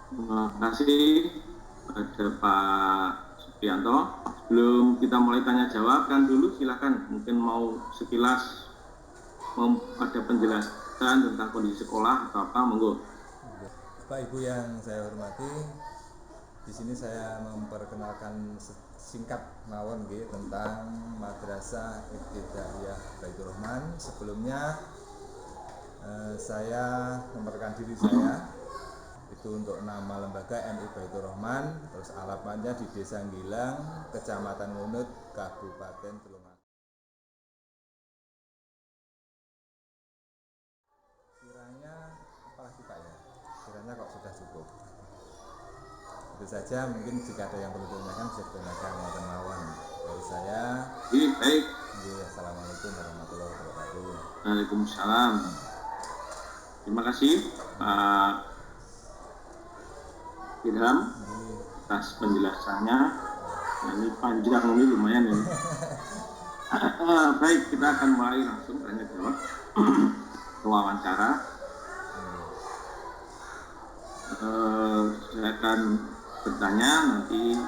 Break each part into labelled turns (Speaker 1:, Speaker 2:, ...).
Speaker 1: Terima kasih pada Pak Supriyanto. Sebelum kita mulai tanya jawab, kan dulu silakan mungkin mau sekilas ada penjelasan tentang kondisi sekolah atau apa, monggo.
Speaker 2: Bapak Ibu yang saya hormati, di sini saya memperkenalkan singkat mawon nggih tentang Madrasah Ibtidaiyah Baitur Rahman. Sebelumnya saya memperkenalkan diri saya. Itu untuk nama lembaga MI Baitur Rahman, terus alamatnya di Desa Gilang, Kecamatan Ngunut, Kabupaten Tulungagung. Kiranya apalagi Pak ya? Kiranya kok sudah cukup. Itu saja, mungkin jika ada yang perlu ditanyakan bisa ditanyakan mawon dari saya.
Speaker 1: Baik.
Speaker 2: Assalamualaikum warahmatullahi wabarakatuh.
Speaker 1: Waalaikumsalam. Terima kasih Pak Ilham atas penjelasannya. Nah, ini panjang, ini lumayan ini. Baik, kita akan mulai langsung tanya jawab wawancara. Saya akan bertanya, nanti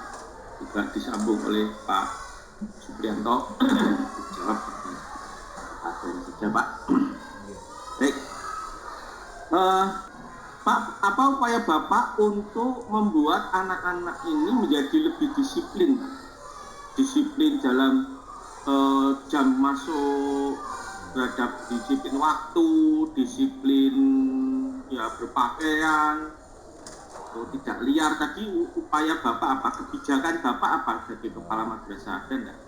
Speaker 1: juga disambung oleh Pak Supriyanto. Jawab apa saja Pak. Baik, Pak, apa upaya Bapak untuk membuat anak-anak ini menjadi lebih disiplin? Disiplin dalam jam masuk, terhadap disiplin waktu, disiplin ya berpakaian, tidak liar. Tadi upaya Bapak apa, kebijakan Bapak apa sebagai kepala madrasah, ada enggak?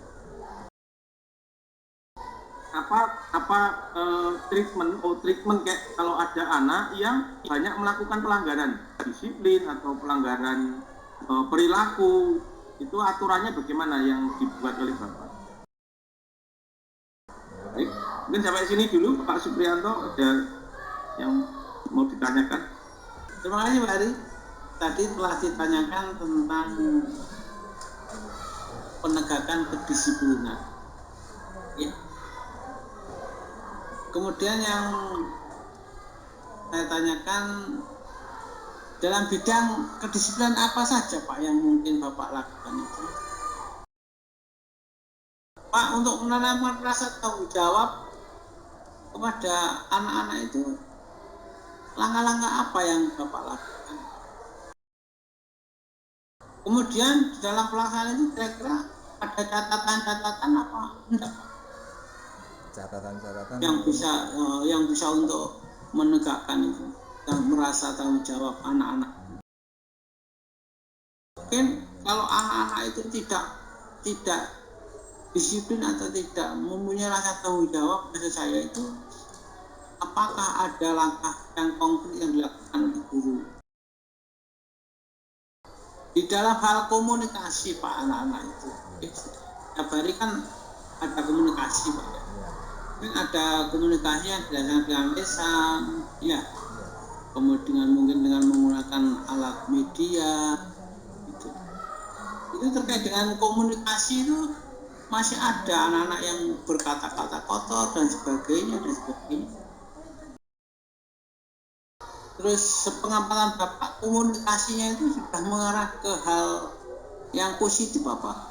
Speaker 1: Treatment kayak kalau ada anak yang banyak melakukan pelanggaran disiplin atau pelanggaran perilaku, itu aturannya bagaimana yang dibuat oleh Bapak? Baik, mungkin sampai sini dulu Pak Supriyanto, ada yang mau ditanyakan?
Speaker 3: Terima kasih Pak Ari. Tadi telah ditanyakan tentang penegakan kedisiplinan. Ya. Kemudian yang saya tanyakan, dalam bidang kedisiplinan apa saja Pak yang mungkin Bapak lakukan itu? Pak, untuk menanamkan rasa tanggung jawab kepada anak-anak itu, langkah-langkah apa yang Bapak lakukan? Kemudian di dalam pelaksanaan itu kira-kira ada catatan-catatan apa enggak?
Speaker 2: Catatan-catatan
Speaker 3: yang bisa untuk menegakkan itu dan merasa tanggung jawab anak-anak. Mungkin kalau anak-anak itu tidak disiplin atau tidak mempunyai rasa tanggung jawab, maksud saya itu, apakah ada langkah yang konkret yang dilakukan oleh guru di dalam hal komunikasi Pak? Anak-anak itu setiap hari kan ada komunikasi Pak ya. Ada komunikasi yang dilakukan dengan lisan, ya, kemudian mungkin dengan menggunakan alat media, gitu. Itu terkait dengan komunikasi itu masih ada anak-anak yang berkata-kata kotor dan sebagainya. Terus sepengamatan Bapak, komunikasinya itu sudah mengarah ke hal yang positif apa?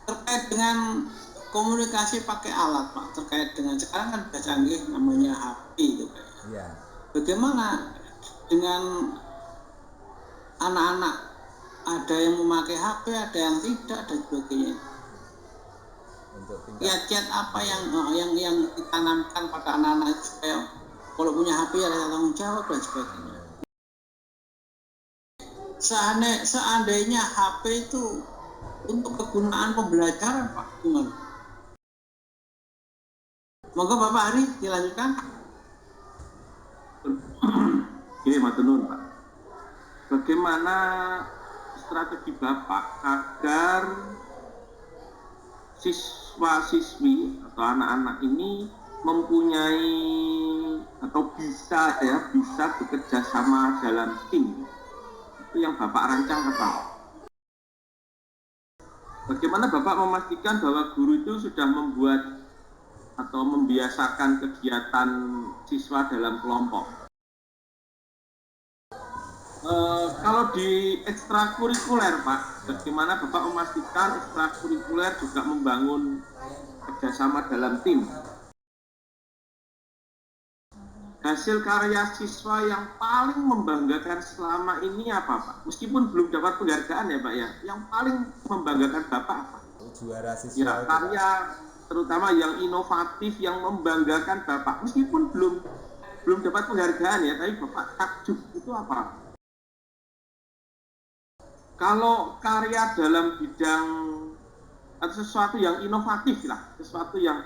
Speaker 3: Terkait dengan komunikasi pakai alat Pak, terkait dengan sekarang kan sudah canggih namanya HP itu Pak.
Speaker 2: Ya.
Speaker 3: Bagaimana dengan anak-anak, ada yang memakai HP, ada yang tidak dan sebagainya. Kiat-kiat apa yang ditanamkan pada anak-anak itu supaya kalau punya HP ada tanggung jawab dan sebagainya. Seandainya HP itu untuk kegunaan pembelajaran Pak, gimana? Moga Bapak Ari dilanjutkan.
Speaker 1: Oke, matur nuwun Pak. Bagaimana strategi Bapak agar siswa-siswi atau anak-anak ini mempunyai atau bisa bekerja sama dalam tim? Itu yang Bapak rancang apa? Bagaimana Bapak memastikan bahwa guru itu sudah membuat atau membiasakan kegiatan siswa dalam kelompok? Kalau di ekstrakurikuler Pak, bagaimana Bapak memastikan ekstrakurikuler juga membangun kerjasama dalam tim? Hasil karya siswa yang paling membanggakan selama ini apa Pak? Meskipun belum dapat penghargaan ya Pak ya, yang paling membanggakan Bapak apa?
Speaker 2: Juara siswa
Speaker 1: Ya, karya terutama yang inovatif yang membanggakan Bapak, meskipun belum dapat penghargaan ya, tapi Bapak takjub itu apa? Kalau karya dalam bidang atau sesuatu yang inovatif lah, sesuatu yang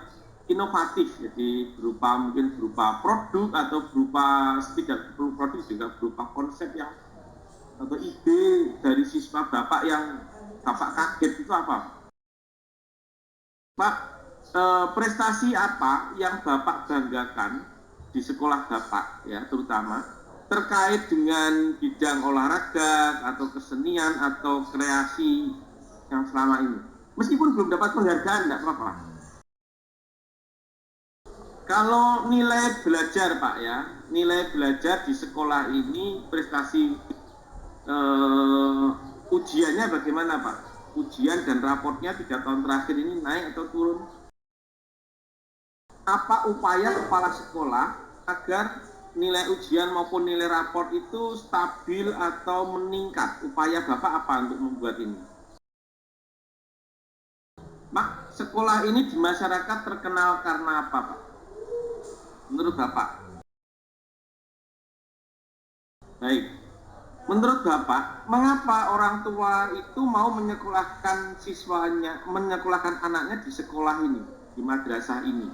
Speaker 1: inovatif, jadi mungkin berupa produk atau berupa tidak perlu produk juga berupa konsep yang atau ide dari siswa Bapak yang Bapak kaget itu apa? Pak, prestasi apa yang Bapak banggakan di sekolah Bapak ya terutama terkait dengan bidang olahraga atau kesenian atau kreasi yang selama ini, meskipun belum dapat penghargaan tidak apa-apa. Kalau nilai belajar Pak ya, nilai belajar di sekolah ini prestasi ujiannya bagaimana Pak? Ujian dan raportnya 3 tahun terakhir ini naik atau turun? Apa upaya kepala sekolah agar nilai ujian maupun nilai raport itu stabil atau meningkat? Upaya Bapak apa untuk membuat ini? Mak, sekolah ini di masyarakat terkenal karena apa Pak? Menurut Bapak? Baik. Menurut Bapak, mengapa orang tua itu mau menyekolahkan siswanya, menyekolahkan anaknya di sekolah ini, di madrasah ini?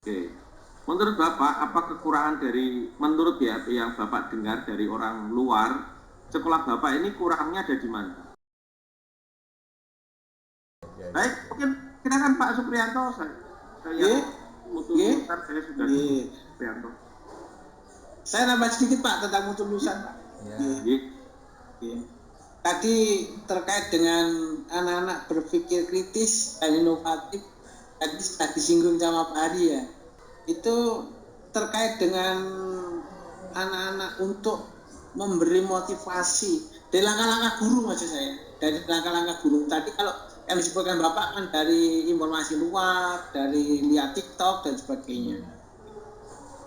Speaker 1: Oke. Menurut Bapak, apa kekurangan dari, menurut ya yang Bapak dengar dari orang luar, sekolah Bapak ini kurangnya ada di mana? Baik, mungkin kita kan Pak Supriyanto, saya sudah Supriyanto.
Speaker 3: Saya nambah sedikit Pak tentang mutu lulusan Pak. Tadi terkait dengan anak-anak berpikir kritis dan inovatif, tadi sudah disinggung sama Pak Hari ya. Itu terkait dengan anak-anak untuk memberi motivasi dari langkah-langkah guru maksud saya, dari langkah-langkah guru tadi. Kalau yang disebutkan Bapak kan dari informasi luar, dari lihat TikTok dan sebagainya.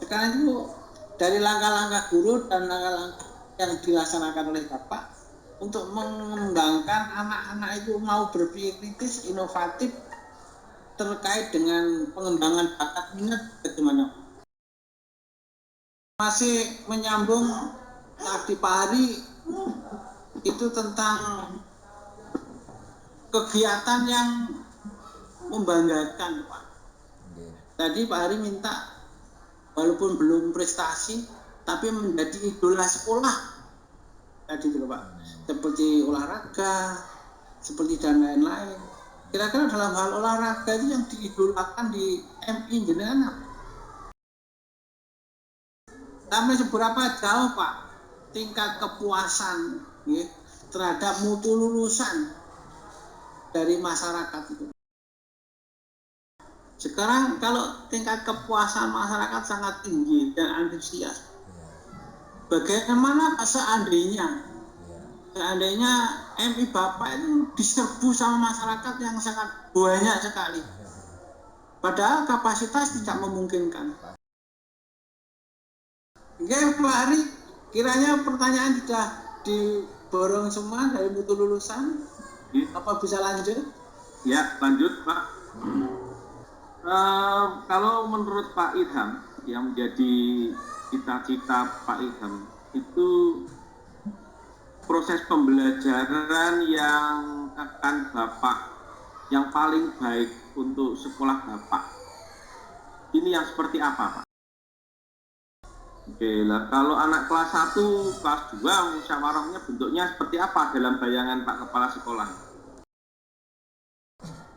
Speaker 3: Sekarang itu dari langkah-langkah guru dan langkah-langkah yang dilaksanakan oleh Bapak untuk mengembangkan anak-anak itu mau berpikir kritis, inovatif terkait dengan pengembangan bakat minat bagaimana? Masih menyambung tadi Pak Hari itu tentang kegiatan yang membanggakan Pak. Tadi Pak Hari minta walaupun belum prestasi tapi menjadi idola sekolah tadi itu Pak, seperti olahraga, seperti dan lain-lain. Kira-kira dalam hal olahraga itu yang diidolakan di MI jenengan sampai seberapa jauh Pak tingkat kepuasan ya, terhadap mutu lulusan dari masyarakat itu? Sekarang kalau tingkat kepuasan masyarakat sangat tinggi dan antusias, bagaimana seandainya MI Bapak itu diserbu sama masyarakat yang sangat banyak sekali, padahal kapasitas tidak memungkinkan. Oke Pak Hari, kiranya pertanyaan sudah diborong semua dari mutu lulusan. Apa bisa lanjut?
Speaker 1: Ya, lanjut Pak. Kalau menurut Pak Idham, yang menjadi cita-cita Pak Idham itu proses pembelajaran yang akan Bapak, yang paling baik untuk sekolah Bapak, ini yang seperti apa Pak? Oke lah, kalau anak kelas 1, kelas 2 musyawarahnya bentuknya seperti apa dalam bayangan Pak Kepala Sekolah?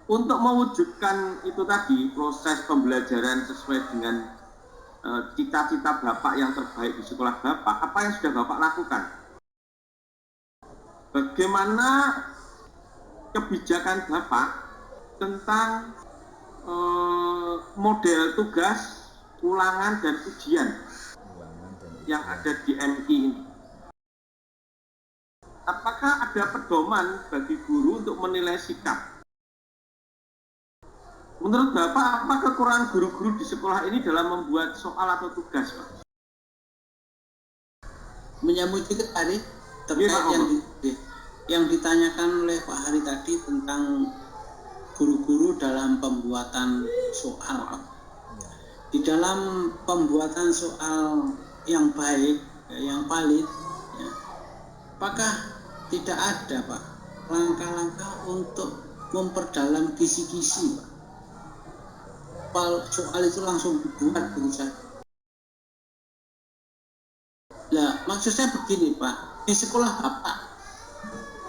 Speaker 1: Untuk mewujudkan itu tadi, proses pembelajaran sesuai dengan cita-cita Bapak yang terbaik di sekolah Bapak, apa yang sudah Bapak lakukan? Bagaimana kebijakan Bapak tentang model tugas, ulangan dan ujian yang ada di MI ini. Apakah ada pedoman bagi guru untuk menilai sikap? Menurut Bapak, apa kekurangan guru-guru di sekolah ini dalam membuat soal atau tugas, Pak?
Speaker 3: Menyambut itu tadi terkait yang ditanyakan oleh Pak Hari tadi tentang guru-guru dalam pembuatan soal. Di dalam pembuatan soal yang baik, yang valid, ya, apakah tidak ada, Pak, langkah-langkah untuk memperdalam kisi-kisi, Pak? Soal itu langsung dibuat begitu saja. Nah, maksud saya begini, Pak, di sekolah Bapak,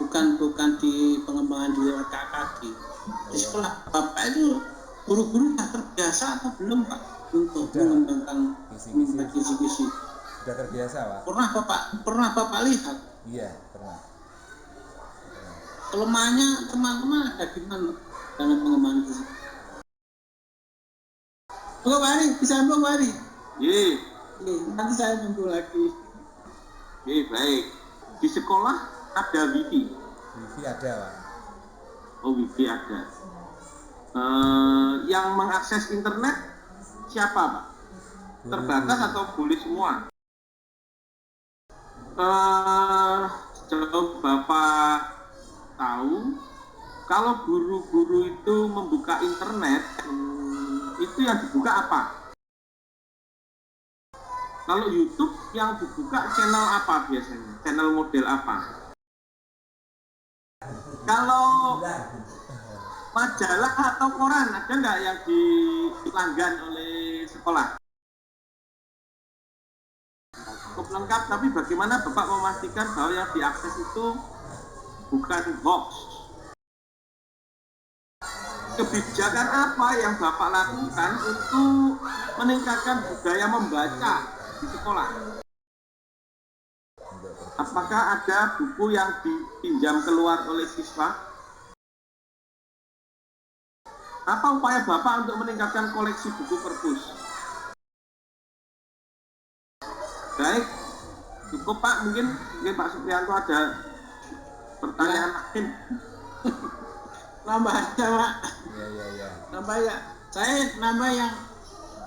Speaker 3: bukan di pengembangan di lewat KKG, di sekolah Bapak itu guru-guru sudah terbiasa atau belum, Pak, untuk mengembangkan kisi-kisi?
Speaker 2: Sudah terbiasa, Pak.
Speaker 3: Pernah Bapak lihat?
Speaker 2: Iya, pernah.
Speaker 3: Kelemahannya teman-teman ada gimana dalam pengembangan kisi? Oke, Pak Ari, bisa Pak Ari?
Speaker 1: Iya.
Speaker 3: Nanti saya nunggu lagi.
Speaker 1: Baik. Di sekolah ada wifi?
Speaker 2: Wifi ada, Pak.
Speaker 1: Oh, wifi ada. Yang mengakses internet siapa, Pak? Terbatas atau boleh semua? Sejauh Bapak tahu, kalau guru-guru itu membuka internet, itu yang dibuka apa? Kalau YouTube yang dibuka channel apa biasanya? Channel model apa? Kalau majalah atau koran ada nggak yang dilanggan oleh sekolah? Cukup lengkap, tapi bagaimana Bapak memastikan bahwa yang diakses itu bukan hoax? Kebijakan apa yang Bapak lakukan untuk meningkatkan budaya membaca di sekolah? Apakah ada buku yang dipinjam keluar oleh siswa? Apa upaya Bapak untuk meningkatkan koleksi buku perpus? Baik, cukup Pak. Mungkin Pak Supriyanto ada pertanyaan lain.
Speaker 3: Nambah aja, Pak.
Speaker 2: Iya.
Speaker 3: Nambah ya. Saya nambah yang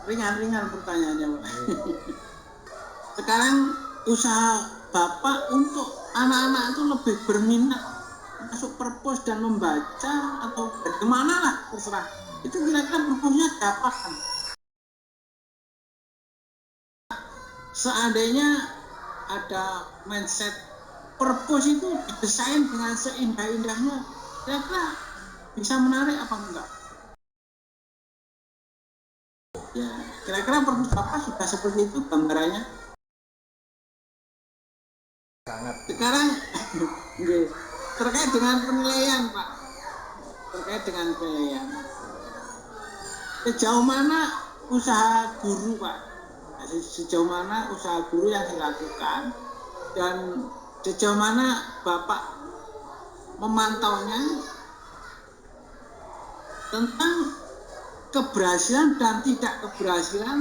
Speaker 3: ringan-ringan pertanyaannya, Pak. Sekarang usaha Bapak untuk anak-anak itu lebih berminat masuk perpus dan membaca atau bagaimana lah, terserah. Itu kira-kira perpusnya diapakan? Seandainya ada mindset perpus itu didesain dengan seindah-indahnya, kira-kira bisa menarik apa enggak? Ya, kira-kira perpus Bapak sudah seperti itu gambarannya?
Speaker 2: Sangat.
Speaker 3: Sekarang terkait dengan penilaian, Pak. Terkait dengan penilaian. Sejauh mana usaha guru, Pak? Sejauh mana usaha guru yang dilakukan dan sejauh mana Bapak memantaunya tentang keberhasilan dan tidak keberhasilan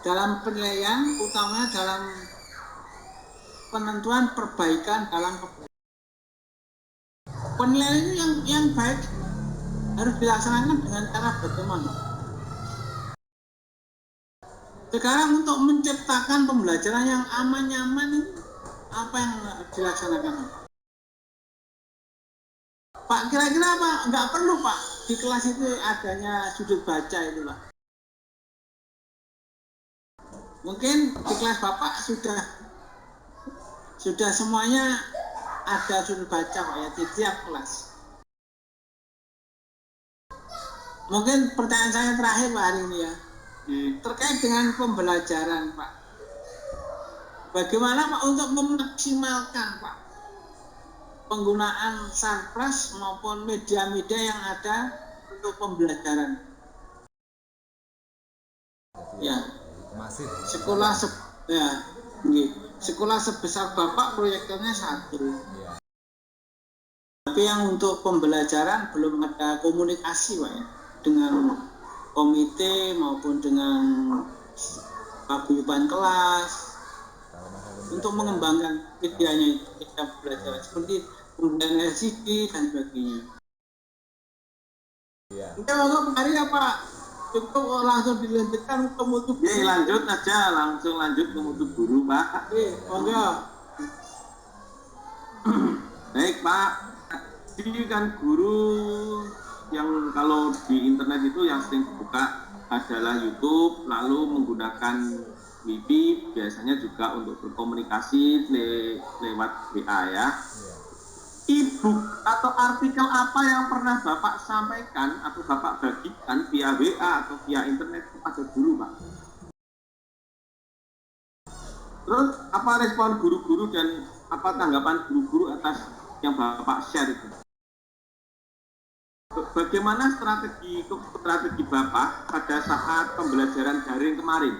Speaker 3: dalam penilaian, utamanya dalam penentuan perbaikan dalam penilaian itu yang baik harus dilaksanakan dengan cara bagaimana? Sekarang untuk menciptakan pembelajaran yang aman nyaman, apa yang dilaksanakan? Pak, kira-kira apa? Nggak perlu, Pak, di kelas itu adanya sudut baca itu, Pak. Mungkin di kelas Bapak sudah semuanya ada sudut baca, Pak, ya, di tiap kelas. Mungkin pertanyaan saya terakhir, Pak, hari ini ya, terkait dengan pembelajaran, Pak. Bagaimana, Pak, untuk memaksimalkan, Pak, penggunaan sarpras maupun media-media yang ada untuk pembelajaran? Ya,
Speaker 2: Masif.
Speaker 3: Sekolah sebesar Bapak proyektornya 1.
Speaker 2: Iya.
Speaker 3: Tapi yang untuk pembelajaran belum ada komunikasi, Pak, ya, dengan komite maupun dengan paguyuban kelas untuk mengembangkan medianya itu, media pembelajaran seperti penggunaan LCD dan sebagainya.
Speaker 2: Iya.
Speaker 3: Oke, Pak Hari apa cukup langsung dilanjutkan ke mutu guru?
Speaker 1: Ya, lanjut aja, langsung lanjut ke mutu guru, Pak.
Speaker 3: Monggo.
Speaker 1: Baik, Pak. Jadi kan guru yang kalau di internet itu yang sering dibuka adalah YouTube, lalu menggunakan Wifi, biasanya juga untuk berkomunikasi lewat WA ya. E-book atau artikel apa yang pernah Bapak sampaikan atau Bapak bagikan via WA atau via internet kepada guru, Pak? Terus apa respon guru-guru dan apa tanggapan guru-guru atas yang Bapak share itu? Bagaimana strategi Bapak pada saat pembelajaran daring kemarin?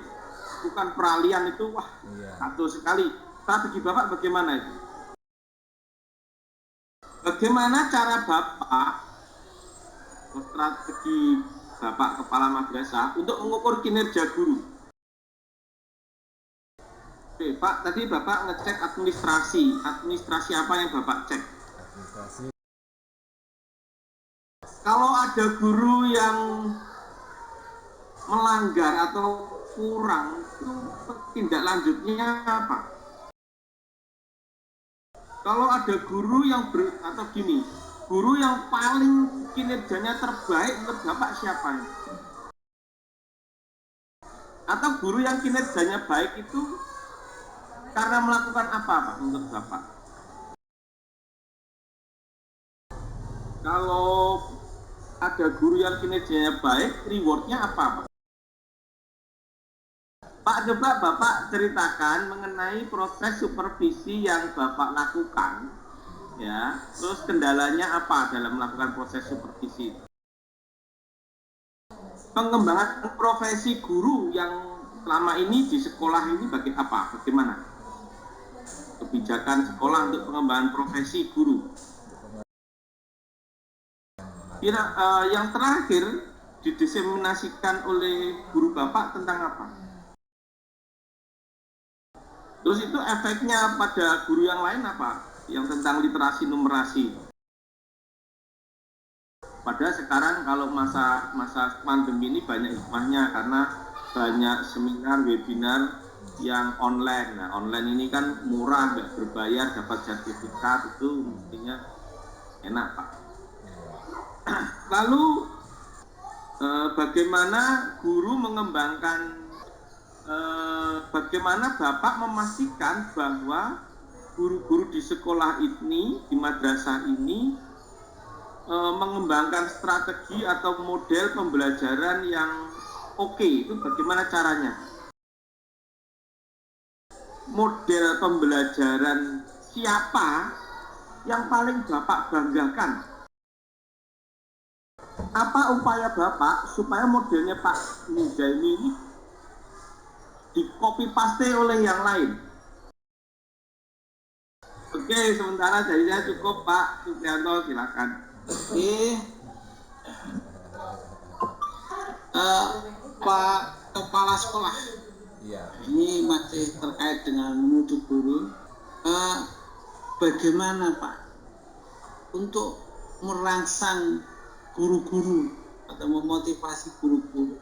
Speaker 1: Bukan peralihan itu, wah, satu sekali. Strategi Bapak bagaimana itu? Bagaimana cara Bapak, strategi Bapak Kepala Madrasah untuk mengukur kinerja guru? Oke, Pak, tadi Bapak ngecek administrasi. Administrasi apa yang Bapak cek?
Speaker 2: Administrasi.
Speaker 1: Kalau ada guru yang melanggar atau kurang, itu tindak lanjutnya apa? Kalau ada guru yang atau gini, guru yang paling kinerjanya terbaik menurut Bapak siapa? Atau guru yang kinerjanya baik itu karena melakukan apa, Pak, menurut Bapak? Kalau ada guru yang kinerjanya baik, rewardnya apa, Pak? Pak, coba Bapak ceritakan mengenai proses supervisi yang Bapak lakukan, ya. Terus kendalanya apa dalam melakukan proses supervisi? Pengembangan profesi guru yang selama ini di sekolah ini bagaimana? Kebijakan sekolah untuk pengembangan profesi guru. Yang terakhir didiseminasikan oleh guru Bapak tentang apa? Terus itu efeknya pada guru yang lain apa? Yang tentang literasi numerasi. Padahal sekarang kalau masa pandemi ini banyak hikmahnya karena banyak seminar, webinar yang online. Nah, online ini kan murah, nggak berbayar, dapat sertifikat, itu mestinya enak, Pak. Lalu bagaimana guru mengembangkan, bagaimana Bapak memastikan bahwa guru-guru di sekolah ini, di madrasah ini mengembangkan strategi atau model pembelajaran yang oke, itu bagaimana caranya? Model pembelajaran siapa yang paling Bapak banggakan? Apa upaya Bapak supaya modelnya Pak Nujaini ini di copy paste oleh yang lain? Oke, sementara dari saya cukup, Pak Supriyanto, silakan.
Speaker 3: Pak Kepala Sekolah, ini masih terkait dengan menuju guru. Bagaimana Pak untuk merangsang guru-guru atau memotivasi guru-guru?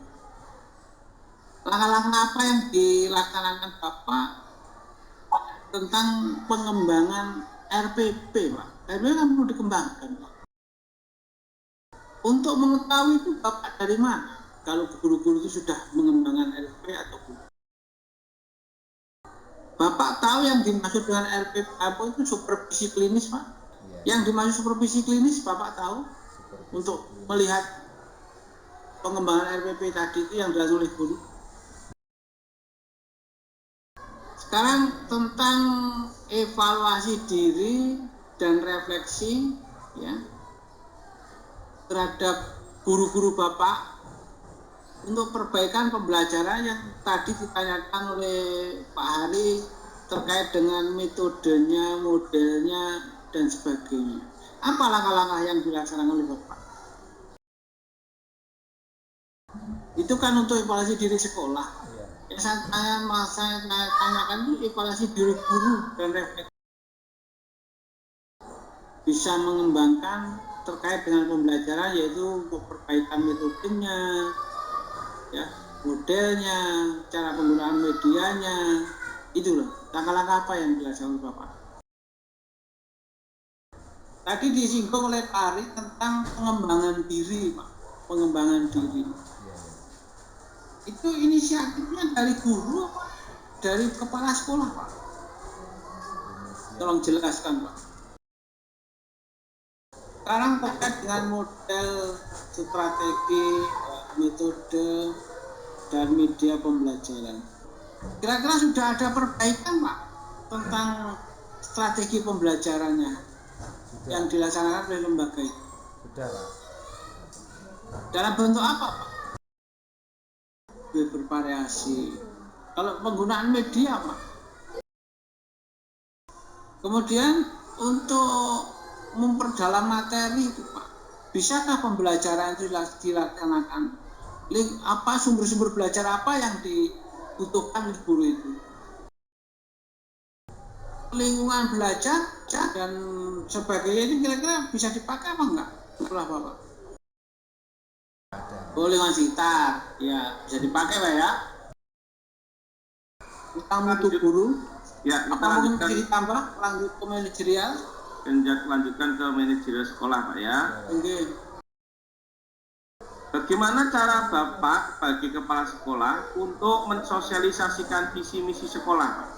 Speaker 3: Langkah-langkah apa yang dilaksanakan Bapak tentang pengembangan RPP, Pak? RPP kan perlu dikembangkan, Pak. Untuk mengetahui itu Bapak dari mana? Kalau guru-guru itu sudah mengembangkan RPP atau bukan? Bapak tahu yang dimaksud dengan RPP apa itu supervisi klinis, Pak? Yang dimaksud supervisi klinis Bapak tahu? Untuk melihat pengembangan RPP tadi itu yang dilakukan oleh guru. Sekarang tentang evaluasi diri dan refleksi, ya, terhadap guru-guru Bapak untuk perbaikan pembelajaran yang tadi ditanyakan oleh Pak Hari terkait dengan metodenya, modelnya, dan sebagainya. Apa langkah-langkah yang dilaksanakan oleh Bapak? Itu kan untuk evaluasi diri sekolah. Yang saya tanyakan itu evaluasi diri guru dan refleksi bisa mengembangkan terkait dengan pembelajaran, yaitu untuk perbaikan metodenya, ya, modelnya, cara penggunaan medianya, itu loh. Langkah-langkah apa yang dilakukan oleh Bapak? Tadi disinggung oleh Pak Ari tentang pengembangan diri, Pak. Pengembangan diri. Itu inisiatifnya dari guru apa? Dari kepala sekolah, Pak? Tolong jelaskan, Pak. Sekarang terkait dengan model, strategi, metode, dan media pembelajaran. Kira-kira sudah ada perbaikan, Pak, tentang strategi pembelajarannya yang dilaksanakan oleh lembaga itu?
Speaker 2: Sudah, Pak.
Speaker 3: Dalam bentuk apa, Pak? Bervariasi. Kalau penggunaan media, Pak. Kemudian untuk memperdalam materi itu, Pak, bisakah pembelajaran itu dilaksanakan? Apa sumber-sumber belajar apa yang dibutuhkan oleh guru itu? Lingkungan belajar dan sebagainya ini kira-kira bisa dipakai apa enggak? Sekolah Bapak? Boleh sekitar, ya bisa dipakai, Pak, ya. Kita mutu guru,
Speaker 1: Ya, kita
Speaker 3: apa mungkin
Speaker 1: lanjutkan,
Speaker 3: bisa ditambah lanjut ke manajerial?
Speaker 1: lanjutkan ke manajer sekolah, Pak, ya.
Speaker 3: Oke.
Speaker 1: Bagaimana cara Bapak bagi kepala sekolah untuk mensosialisasikan visi misi sekolah, Pak?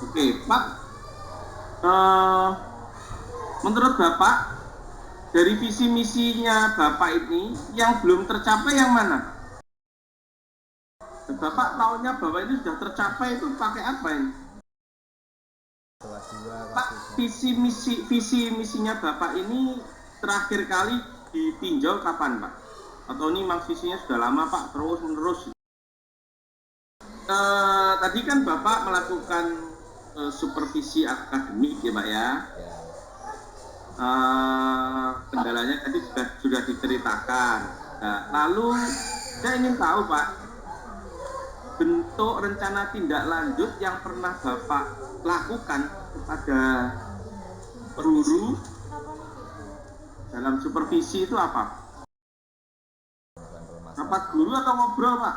Speaker 1: Oke, Pak. Menurut Bapak, dari visi misinya Bapak ini yang belum tercapai yang mana? Bapak tahunya bahwa ini sudah tercapai itu pakai apa ini? Pak, visi misinya Bapak ini terakhir kali ditinjau kapan, Pak? Atau ini memang visinya sudah lama, Pak, terus menerus? Tadi kan Bapak melakukan supervisi akademik, ya, Pak, ya. Kendalanya tadi sudah diceritakan. Nah, lalu saya ingin tahu, Pak, bentuk rencana tindak lanjut yang pernah Bapak lakukan kepada guru dalam supervisi itu apa? Rapat guru atau ngobrol, Pak?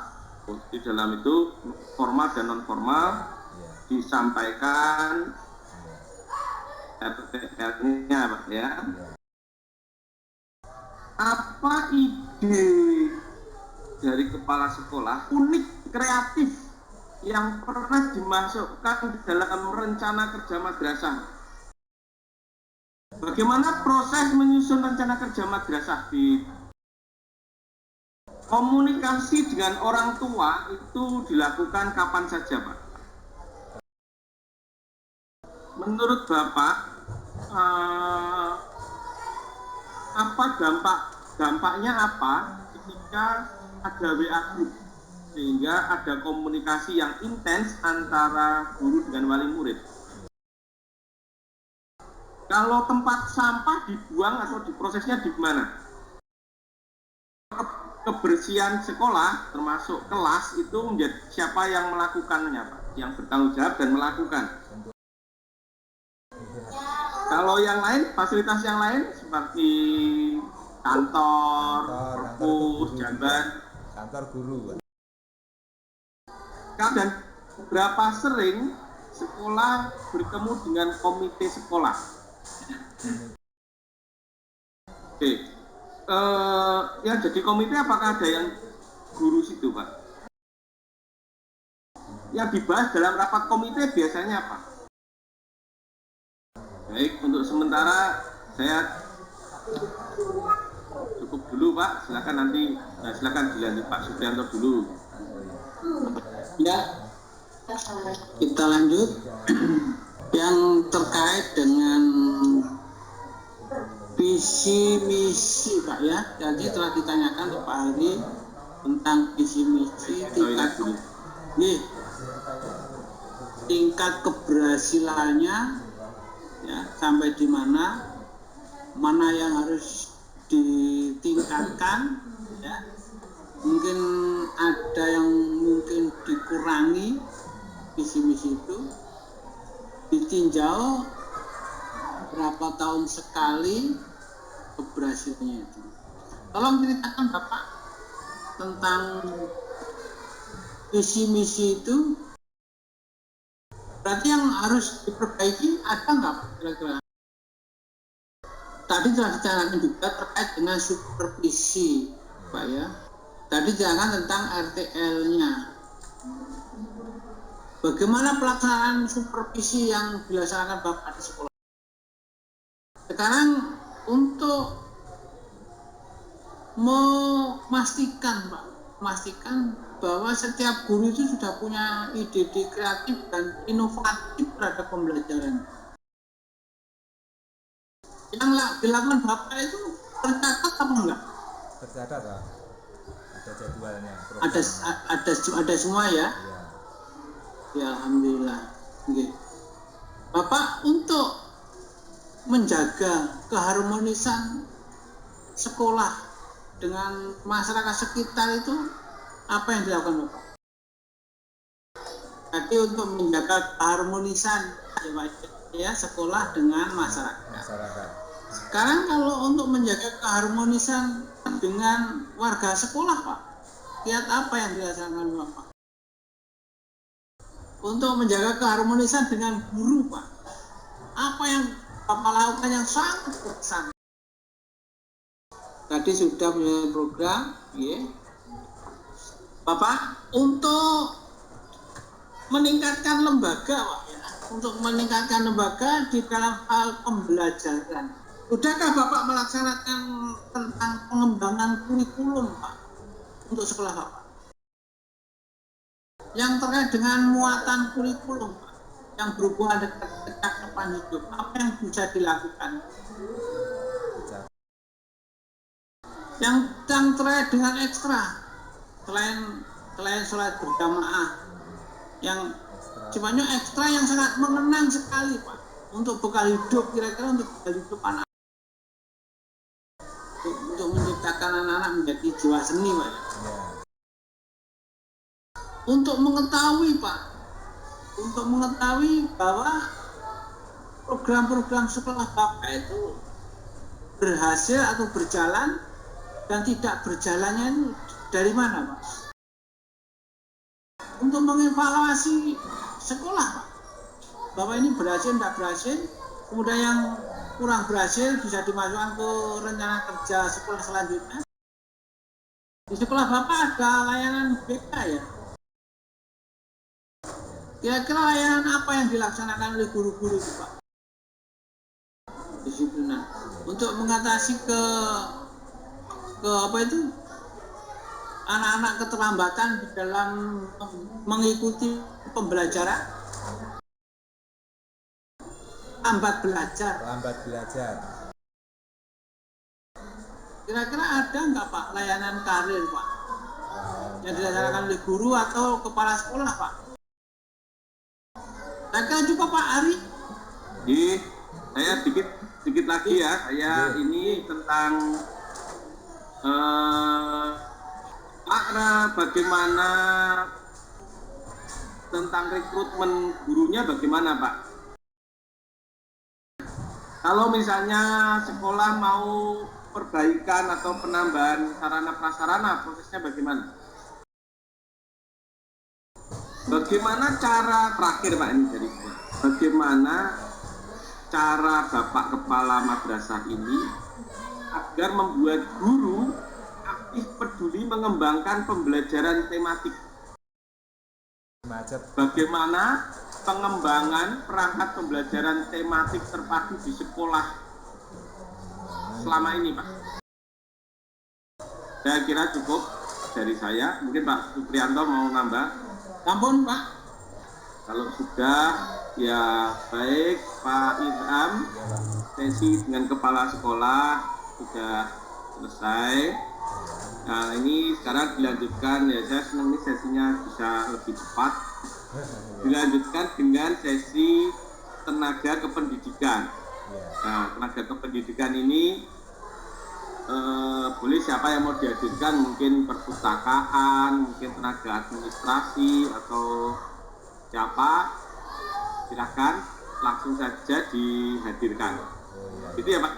Speaker 1: Di dalam itu formal dan non formal disampaikan RTR-nya, Pak, ya. Apa ide dari kepala sekolah unik, kreatif yang pernah dimasukkan di dalam rencana kerja madrasah? Bagaimana proses menyusun rencana kerja madrasah? Di komunikasi dengan orang tua itu dilakukan kapan saja, Pak? Menurut Bapak, apa dampaknya apa ketika ada WA group sehingga ada komunikasi yang intens antara guru dengan wali murid? Kalau tempat sampah dibuang atau diprosesnya di mana? Kebersihan sekolah termasuk kelas itu menjadi siapa yang melakukannya, Pak? Yang bertanggung jawab dan melakukan. Kalau yang lain, fasilitas yang lain seperti kantor, perpus, jamban,
Speaker 2: kantor guru.
Speaker 1: Dan berapa sering sekolah bertemu dengan komite sekolah? Oke, yang jadi komite apakah ada yang guru situ, Pak? Yang dibahas dalam rapat komite biasanya apa? Baik, untuk sementara saya cukup dulu, Pak. Silakan nanti, silakan dilanjut Pak Suprianto dulu.
Speaker 3: Ya, kita lanjut. Yang terkait dengan visi misi, Pak, ya. Jadi telah ditanyakan ke Pak Ari tentang visi misi tingkat keberhasilannya, ya, sampai di mana yang harus ditingkatkan, ya. Mungkin ada yang meninjau berapa tahun sekali keberhasilannya itu. Tolong ceritakan Bapak tentang visi misi itu. Berarti yang harus diperbaiki ada nggak Pak kira-kira? Tadi telah dicanangkan juga terkait dengan supervisi Pak ya. Tadi jangan tentang RTL-nya. Bagaimana pelaksanaan supervisi yang dilaksanakan Bapak di sekolah? Sekarang untuk memastikan bahwa setiap guru itu sudah punya ide-ide kreatif dan inovatif terhadap pembelajaran. Yang dilakukan Bapak itu tercatat apa enggak?
Speaker 2: Tercatat Pak. Ada jadwalnya.
Speaker 3: Ada semua ya?
Speaker 2: Iya.
Speaker 3: Ya alhamdulillah. Okay. Bapak untuk menjaga keharmonisan sekolah dengan masyarakat sekitar itu apa yang dilakukan Bapak? Jadi untuk menjaga keharmonisan ya sekolah dengan masyarakat. Sekarang kalau untuk menjaga keharmonisan dengan warga sekolah Pak, lihat apa yang dilaksanakan Bapak? Untuk menjaga keharmonisan dengan guru Pak, apa yang Bapak lakukan yang sangat berkesan? Tadi sudah punya program, ya. Bapak untuk meningkatkan lembaga, Pak, ya. Untuk meningkatkan lembaga di dalam hal pembelajaran. Sudahkah Bapak melaksanakan tentang pengembangan kurikulum, Pak, untuk sekolah Bapak? Yang terkait dengan muatan kurikulum, Pak, yang berhubungan dengan kecakapan hidup, apa yang bisa dilakukan? Yang terkait dengan ekstra, selain sholat berjamaah, yang sifatnya ekstra yang sangat mengenang sekali Pak, untuk bekal hidup, kira-kira untuk bekal hidup anak, untuk menciptakan anak-anak menjadi jiwa seni Pak. Untuk mengetahui Pak, bahwa program-program sekolah Bapak itu berhasil atau berjalan dan tidak berjalannya itu dari mana Pak? Untuk mengevaluasi sekolah Pak, bahwa ini berhasil tidak berhasil, kemudian yang kurang berhasil bisa dimasukkan ke rencana kerja sekolah selanjutnya. Di sekolah Bapak ada layanan BK ya? Kira-kira layanan apa yang dilaksanakan oleh guru-guru itu Pak? Disiplinan. Untuk mengatasi ke apa itu? Anak-anak keterlambatan di dalam mengikuti pembelajaran. Lambat belajar. Kira-kira ada nggak Pak layanan karir Pak? Yang dilaksanakan oleh guru atau kepala sekolah Pak? Kira-kira juga Pak Ari?
Speaker 1: Jadi saya sedikit lagi ya, saya ini tentang makna bagaimana tentang rekrutmen gurunya bagaimana Pak? Kalau misalnya sekolah mau perbaikan atau penambahan sarana prasarana, prosesnya bagaimana? Bagaimana cara terakhir Pak ini dari saya? Bagaimana cara Bapak Kepala Madrasah ini agar membuat guru aktif peduli mengembangkan pembelajaran tematik? Bagaimana pengembangan perangkat pembelajaran tematik terpadu di sekolah selama ini Pak? Saya kira cukup dari saya. Mungkin Pak Supriyanto mau nambah?
Speaker 3: Ampun Pak.
Speaker 1: Kalau sudah ya baik Pak Ilham, sesi dengan kepala sekolah sudah selesai. Nah ini sekarang dilanjutkan ya, saya senang ini sesinya bisa lebih cepat. Dilanjutkan dengan sesi tenaga kependidikan. Nah tenaga kependidikan ini boleh siapa yang mau dihadirkan, mungkin perpustakaan, mungkin tenaga administrasi atau siapa, silahkan. langsung saja dihadirkan.
Speaker 2: Oh iya.
Speaker 1: Gitu ya Pak?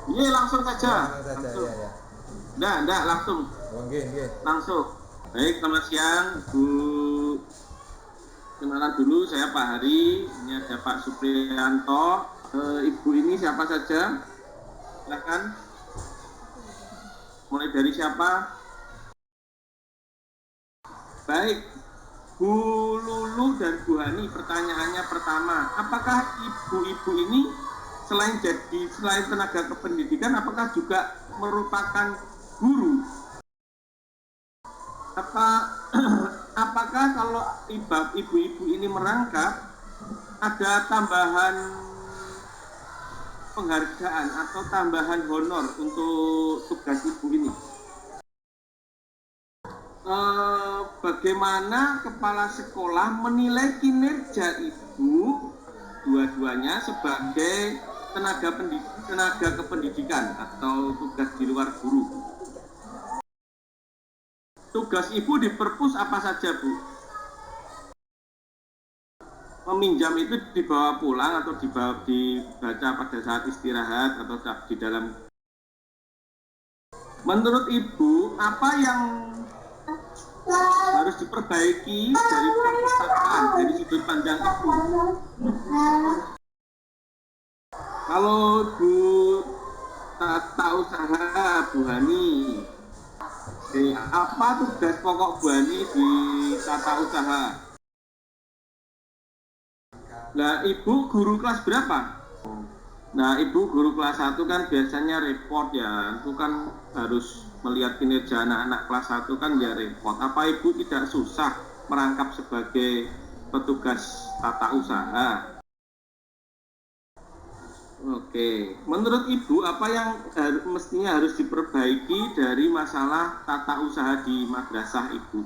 Speaker 1: Iya langsung saja.
Speaker 2: Langsung saja, ya.
Speaker 1: Enggak, langsung.
Speaker 2: Oh, nggih.
Speaker 1: Langsung. Baik, selamat siang Bu. Kenalan dulu, saya Pak Hari. Ini ada Pak Supriyanto. Ibu ini siapa saja? Silakan. Mulai dari siapa? Baik, Bu Lulu dan Bu Hani, pertanyaannya pertama, apakah ibu-ibu ini selain tenaga kependidikan, apakah juga merupakan guru? Apakah kalau ibu-ibu ini merangkap, ada tambahan penghargaan atau tambahan honor untuk tugas ibu ini? Bagaimana kepala sekolah menilai kinerja ibu dua-duanya sebagai tenaga kependidikan atau tugas di luar guru? Tugas ibu di perpus apa saja, Bu? Meminjam itu dibawa pulang atau dibaca pada saat istirahat atau di dalam. Menurut ibu, apa yang harus diperbaiki dari perpustakaan dari sudut pandang ibu? Kalau Bu tata usaha Bu Hani, apa tugas pokok Bu Hani di tata usaha? Nah, ibu guru kelas berapa? Nah, ibu guru kelas 1 kan biasanya repot ya, itu kan harus melihat kinerja anak-anak kelas 1 kan ya repot. Apa ibu tidak susah merangkap sebagai petugas tata usaha? Oke, menurut ibu apa yang mestinya harus diperbaiki dari masalah tata usaha di madrasah ibu?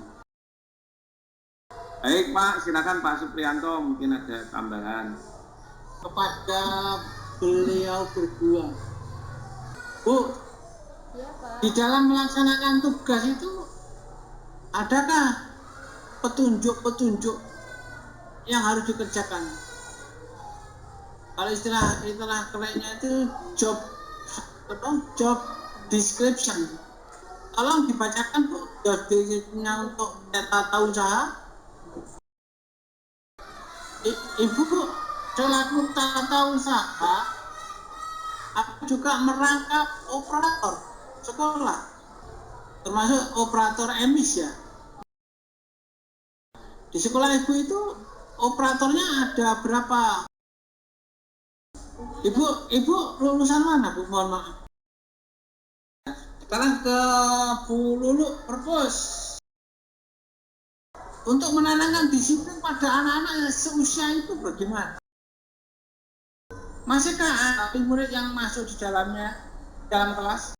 Speaker 1: Baik Pak, silakan Pak Supriyanto, mungkin ada tambahan.
Speaker 3: Kepada beliau berdua, Bu,
Speaker 4: Ya, Pak.
Speaker 3: di dalam melaksanakan tugas itu adakah petunjuk-petunjuk yang harus dikerjakan? Kalau istilah kerennya itu job description. Tolong dibacakan Bu, job description-nya untuk tata usaha. Ibu selaku tata usaha, aku juga merangkap operator sekolah, termasuk operator emis ya. Di sekolah ibu itu operatornya ada berapa? Ibu lulusan mana Bu? Mohon maaf. Sekarang ke Bu Lulu perpus. Untuk menanamkan disiplin pada anak-anak yang seusia itu bagaimana? Masihkah ada murid yang masuk di dalam kelas?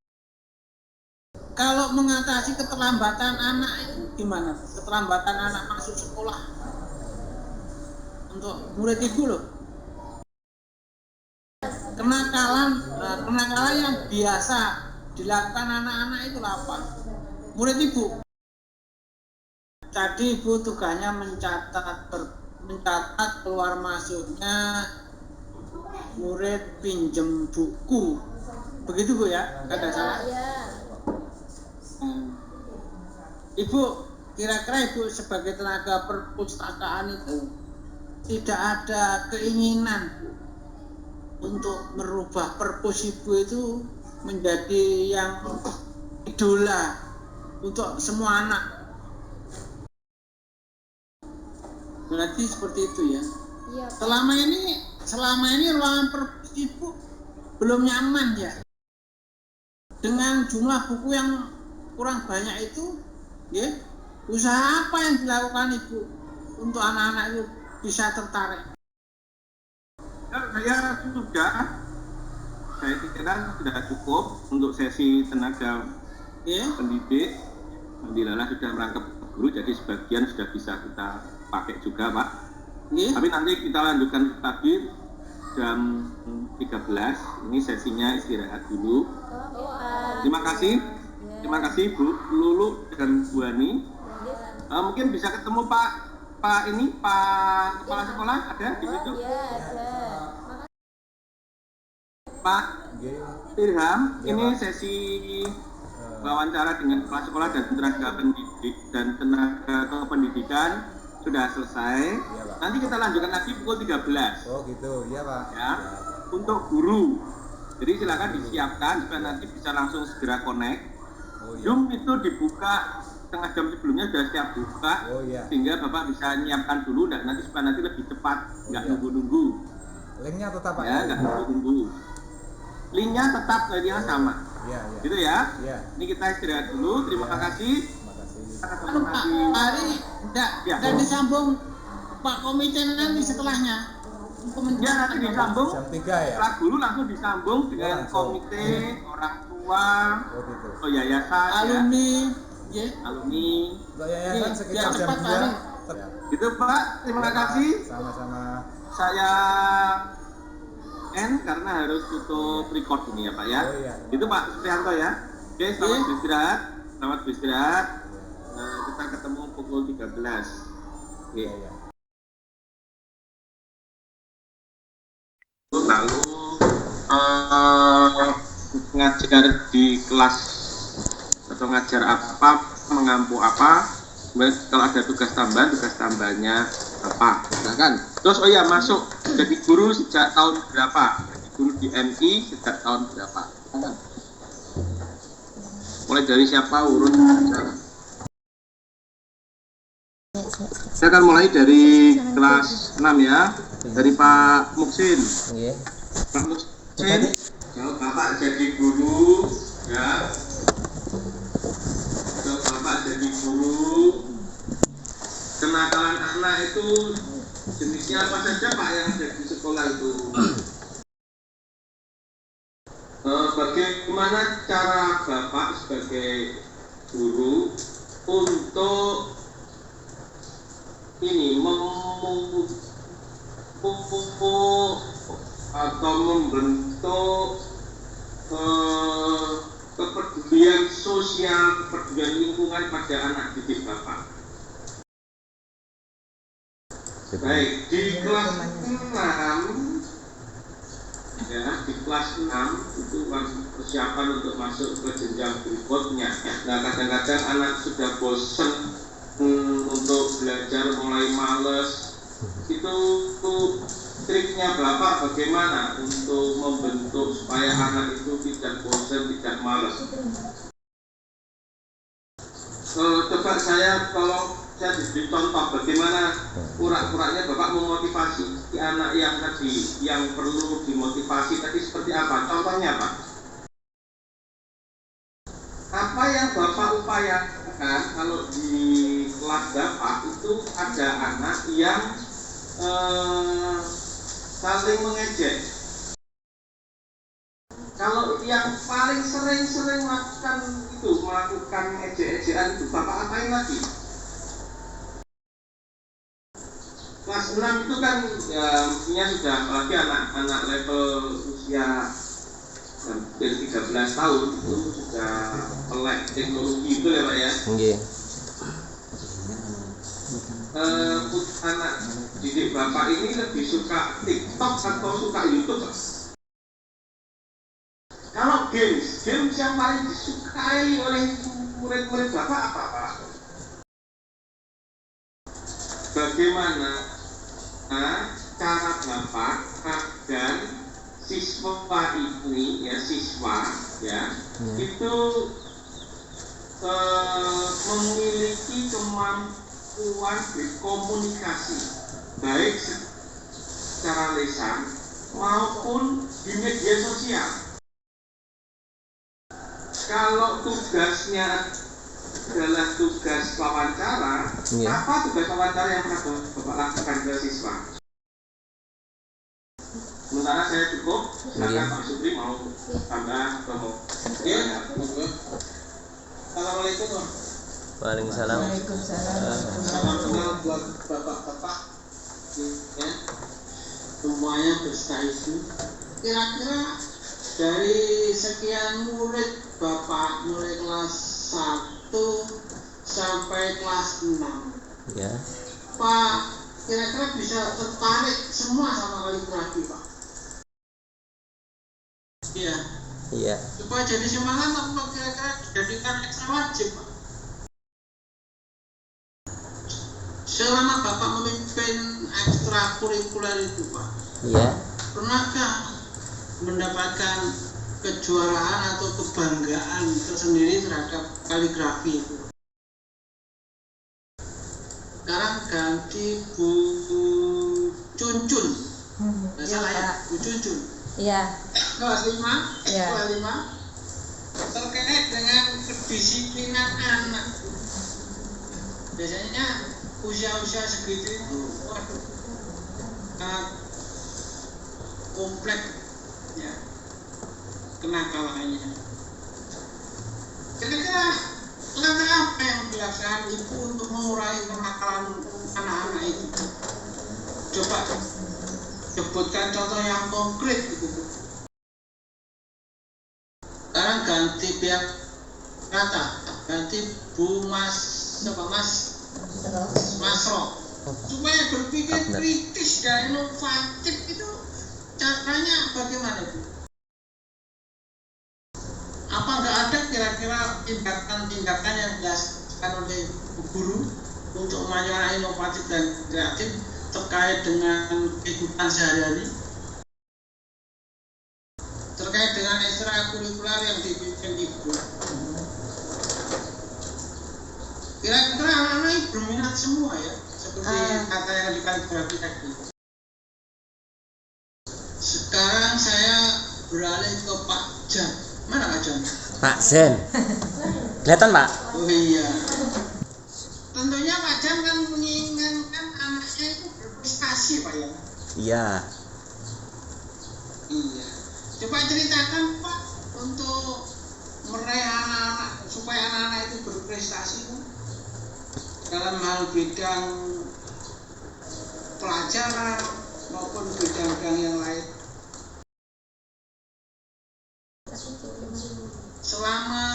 Speaker 3: Kalau mengatasi keterlambatan anak itu gimana? Keterlambatan anak masuk sekolah untuk murid ibu loh. Kenakalan yang biasa dilakukan anak-anak itu apa? Murid ibu. Tadi ibu tugasnya mencatat keluar masuknya murid pinjem buku. Begitu Bu ya? Ada salah?
Speaker 4: Ya.
Speaker 3: Ibu, kira-kira ibu sebagai tenaga perpustakaan itu tidak ada keinginan untuk merubah perpus ibu itu menjadi yang idola untuk semua anak. Berarti seperti itu ya.
Speaker 4: Iya.
Speaker 3: Selama ini ruangan perpus ibu belum nyaman ya. Dengan jumlah buku yang kurang banyak itu, ya, usaha apa yang dilakukan ibu untuk anak-anak itu bisa tertarik?
Speaker 1: Saya pikirkan sudah cukup untuk sesi tenaga pendidik. Alhamdulillah sudah merangkap guru, jadi sebagian sudah bisa kita pakai juga Pak. Tapi nanti kita lanjutkan lagi jam 13. Ini sesinya istirahat dulu. Terima kasih Bu Lulu dan Bu Hani. Mungkin bisa ketemu Pak Pak Kepala Sekolah ada di situ?
Speaker 4: Iya, ada.
Speaker 1: Pak
Speaker 2: Nggih.
Speaker 1: Irham,
Speaker 2: Iya,
Speaker 1: ini
Speaker 2: Pak.
Speaker 1: sesi wawancara dengan kepala sekolah dan tenaga kependidikan sudah selesai.
Speaker 2: Iya, Pak.
Speaker 1: Nanti kita lanjutkan lagi pukul 13
Speaker 2: Oh gitu, iya Pak.
Speaker 1: ya untuk guru. Jadi silakan disiapkan supaya nanti bisa langsung segera connect.
Speaker 2: Oh iya.
Speaker 1: Zoom itu dibuka setengah jam sebelumnya sudah siap buka,
Speaker 2: Oh iya.
Speaker 1: sehingga Bapak bisa nyiapkan dulu dan nanti supaya nanti lebih cepat, nggak
Speaker 2: iya.
Speaker 1: nunggu-nunggu.
Speaker 2: Linknya tetap Pak.
Speaker 1: Ya, nggak nunggu-nunggu. Linknya tetap linknya sama.
Speaker 2: Iya, iya.
Speaker 1: Gitu ya.
Speaker 2: Iya.
Speaker 1: Ini kita istirahat dulu. Terima
Speaker 2: Iya.
Speaker 1: kasih.
Speaker 2: Terima kasih.
Speaker 3: Anu Pak, hari
Speaker 1: Ya.
Speaker 3: dan disambung Pak komite nanti setelahnya.
Speaker 1: Ya, nanti disambung.
Speaker 2: Jam 3 ya.
Speaker 1: Setelah guru langsung disambung dengan
Speaker 2: langsung.
Speaker 1: komite, orang tua,
Speaker 2: Oh gitu.
Speaker 1: yayasan,
Speaker 3: Alumni, ya.
Speaker 1: alumni.
Speaker 2: Untuk yayasan
Speaker 3: Iya,
Speaker 2: sekitar
Speaker 3: ya,
Speaker 2: jam
Speaker 3: cepat,
Speaker 2: 2.
Speaker 3: Pak.
Speaker 1: Gitu Pak. Terima kasih.
Speaker 2: Sama-sama.
Speaker 1: Saya end karena harus tutup record ini ya Pak ya.
Speaker 2: Oh iya.
Speaker 1: Itu Pak Supriyanto ya. Oke, selamat
Speaker 3: Iya.
Speaker 1: beristirahat. Selamat beristirahat. Kita ketemu pukul 13. Oke.
Speaker 2: Iya, iya.
Speaker 1: Lalu ngajar di kelas atau ngajar apa, mengampu apa, kemudian kalau ada tugas tambahannya apa, silakan. Terus oh ya, masuk jadi guru sejak tahun berapa? Jadi guru di MI sejak tahun berapa? Silakan. Mulai dari siapa urut? Saya akan mulai dari kelas 6 ya, dari Pak Muksin.
Speaker 5: Nggih.
Speaker 1: Pak Muksin, kalau Bapak jadi guru, ya, kalau Bapak jadi guru, kenakalan anak itu jenisnya apa saja Pak yang ada di sekolah itu? Bagaimana cara Bapak sebagai guru untuk ini memupuk atau membentuk kepedulian sosial, kepedulian lingkungan pada anak didik Bapak? Baik, di kelas 6 ya, di kelas 6 itu persiapan untuk masuk ke jenjang berikutnya. Nah, kadang-kadang anak sudah bosan untuk belajar, mulai males. Itu triknya Bapak bagaimana untuk membentuk supaya anak itu tidak bosan, tidak males? Coba kalau saya diberi contoh bagaimana pura-puranya Bapak memotivasi si anak yang tadi yang perlu dimotivasi tadi seperti apa? Contohnya Pak? Apa yang Bapak upayakan kalau di kelas Bapak itu ada anak yang saling mengejek? Kalau yang paling sering melakukan ejek-ejekan itu Bapak apain lagi? Kelas 6 itu kan ya, mestinya sudah, apalagi anak-anak level usia hampir 13 tahun itu sudah melek teknologi itu ya Pak ya.
Speaker 5: Nggih.
Speaker 1: Anak didik Bapak ini lebih suka TikTok atau suka YouTube Pak? Kalau games yang paling disukai oleh murid-murid Bapak apa Pak? Bagaimana cara Bapak agar siswa ini itu memiliki kemampuan berkomunikasi baik secara lisan maupun di media sosial. Kalau tugasnya adalah tugas wawancara, apa tugas wawancara yang pernah Bapak lakukan ke siswa? Sementara saya cukup, silakan Pak Supri mau tambah promo. Ya, Assalamualaikum.
Speaker 5: Waalaikumsalam.
Speaker 3: Salam kenal buat bapak-bapak, ya, semuanya berstaisi. Kira-kira dari sekian murid Bapak mulai kelas 1 sampai kelas 6,
Speaker 5: Ya.
Speaker 3: apa kira-kira bisa tertarik semua sama kaligrafi Pak? Iya.
Speaker 4: Iya.
Speaker 3: Supaya jadi semangat apa kira-kira dijadikan ekstra wajib Pak? Selama Bapak memimpin ekstrakurikuler itu Pak,
Speaker 4: Iya.
Speaker 3: pernahkah mendapatkan kejuaraan atau kebanggaan tersendiri terhadap kaligrafi itu? Sekarang ganti Bu Cuncun, nggak salah ya, Bu Cuncun.
Speaker 5: Iya.
Speaker 3: Kelas 5,
Speaker 5: Iya.
Speaker 3: kelas 5 terkait dengan kedisiplinan anak. Biasanya usia-usia segitu itu, waduh, sangat kompleks ya kenakalannya. Kira-kira langkah apa yang dilakukan ibu untuk mengurangi kenakalan anak-anak itu? Coba sebutkan contoh yang konkret gitu. Sekarang ganti pihak kata, ganti Bu Mas, siapa Mas? Masro. Supaya berpikir kritis dan inovatif itu caranya bagaimana Bu? Apa nggak ada kira-kira tindakan-tindakan yang dilakukan oleh Bu Guru untuk memajukan inovatif dan kreatif terkait dengan kehidupan sehari-hari, terkait dengan ekstrakurikuler yang dipimpin Ibu? Kira-kira anak-anak ini berminat semua ya, seperti kata yang di kaligrafi tadi. Sekarang saya beralih ke Pak Jan. Mana Pak Jan?
Speaker 4: Pak Zen. Kelihatan, Pak?
Speaker 3: Oh iya. Tentunya Pak Jan kan menginginkan anaknya itu berprestasi Pak ya.
Speaker 4: Iya.
Speaker 3: Iya. Coba ceritakan Pak untuk meraih anak-anak supaya anak-anak itu berprestasi Pak, dalam hal bidang pelajaran maupun bidang-bidang yang lain. Selama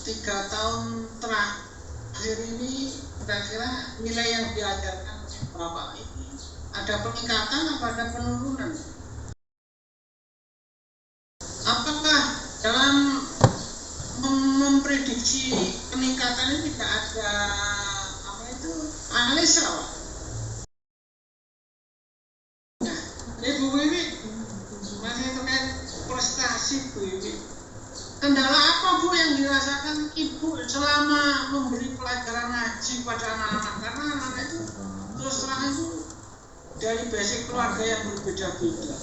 Speaker 3: 3 tahun terakhir ini kira-kira nilai yang diajarkan Bapak ini ada peningkatan atau ada penurunan? Apakah dalam memprediksi peningkatan ini tidak ada analisa Pak? Nah, Ibu Wiwi masih terkait prestasi Bu Wiwi. Kendala apa Bu yang dirasakan Ibu selama memberi pelajaran ngaji pada anak-anak? Karena anak-anak itu terus terang itu dari basic keluarga yang berbeda-beda.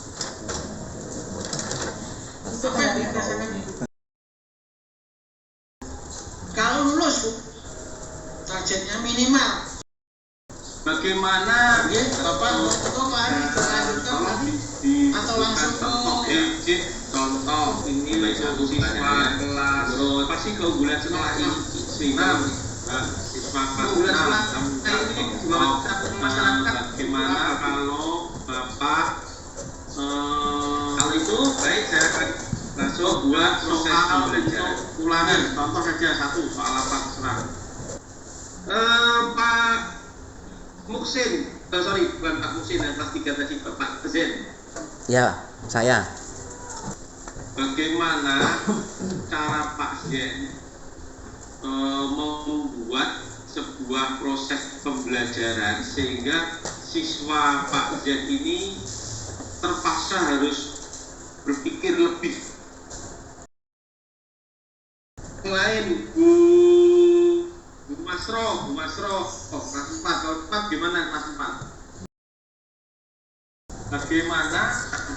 Speaker 3: Apa yang dirasakan Ibu? Kalau lulus Bu, targetnya minimal.
Speaker 1: Bagaimana
Speaker 3: Bapak untuk Pak Ari berlanjutkan lagi atau langsung ke
Speaker 1: contoh ini siswa kelas pasti keunggulan sekolah ini siswa kelas 6 ini juga masyarakat. Bagaimana kalau Bapak kalau itu baik saya akan langsung buat proses pembelajaran ulangan. Contoh saja satu soal apa terserah. Pak Muksin, bukan Pak Muksin yang kelas 3 tadi, Pak Zen.
Speaker 4: Ya, saya.
Speaker 1: Bagaimana cara Pak Zen membuat sebuah proses pembelajaran sehingga siswa Pak Zen ini terpaksa harus berpikir lebih. Selain Bu Masro, kelas 4, kalau 4 gimana kelas 4? Bagaimana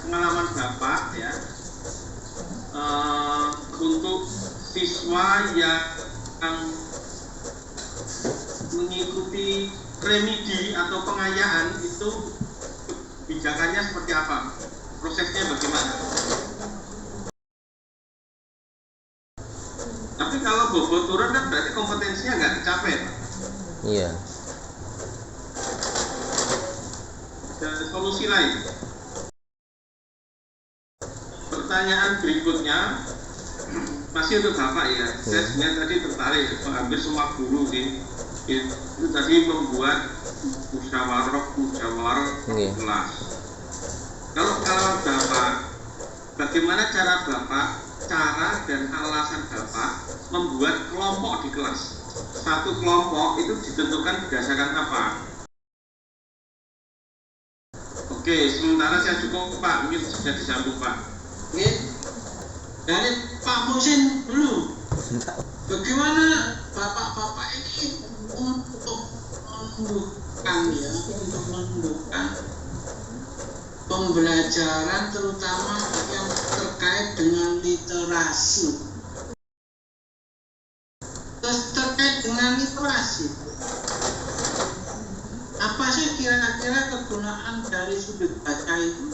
Speaker 1: pengalaman Bapak ya untuk siswa yang mengikuti remedi atau pengayaan itu kebijakannya seperti apa? Prosesnya bagaimana? Tapi kalau bobot turun kan berarti kompetensinya nggak tercapai.
Speaker 4: Iya.
Speaker 1: Dan solusi lain. Pertanyaan berikutnya masih untuk Bapak ya. Saya sebenarnya tadi tertarik, hampir semua guru sih itu tadi membuat musyawarah
Speaker 4: Iya.
Speaker 1: kelas. Kalau Bapak, bagaimana cara Bapak, cara dan alasan Bapak membuat kelompok di kelas? Satu kelompok itu ditentukan berdasarkan apa? Oke, sementara saya cukup Pak, mungkin sudah disambung Pak.
Speaker 3: Oke. Dari Pak Musin dulu. Bagaimana bapak-bapak ini untuk menumbuhkan pembelajaran terutama yang terkait dengan literasi. Terus terkait dengan literasi, apa sih kira-kira kegunaan dari sudut baca itu?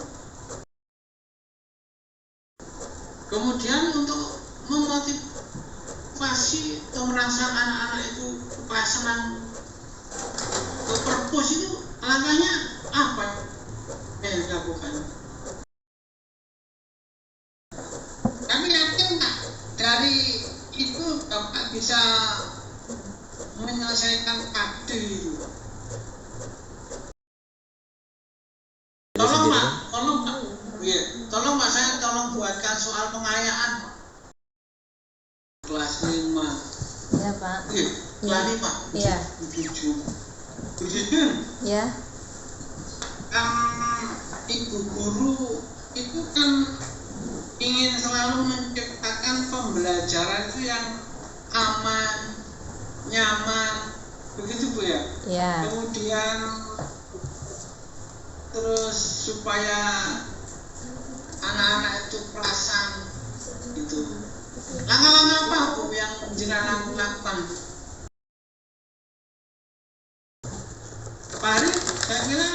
Speaker 3: Kemudian untuk memotivasi atau merasa anak-anak itu senang ke perpus itu langkahnya apa yang dilakukan? Kami yakin nggak dari itu Bapak bisa menyelesaikan KD itu? Tolong Pak, tolong Pak, saya tolong buatkan soal pengayaan kelas 5.
Speaker 5: Ya Pak.
Speaker 3: Kelas 5.
Speaker 5: Iya.
Speaker 3: 7.
Speaker 5: Ya.
Speaker 3: Ibu guru itu kan ingin selalu menciptakan pembelajaran itu yang aman, nyaman, begitu Bu ya?
Speaker 5: Ya.
Speaker 3: Kemudian terus supaya anak-anak itu perasan gitu. Langkah-langkah apa Bu yang jenengan lakukan? Pak Ari, saya kira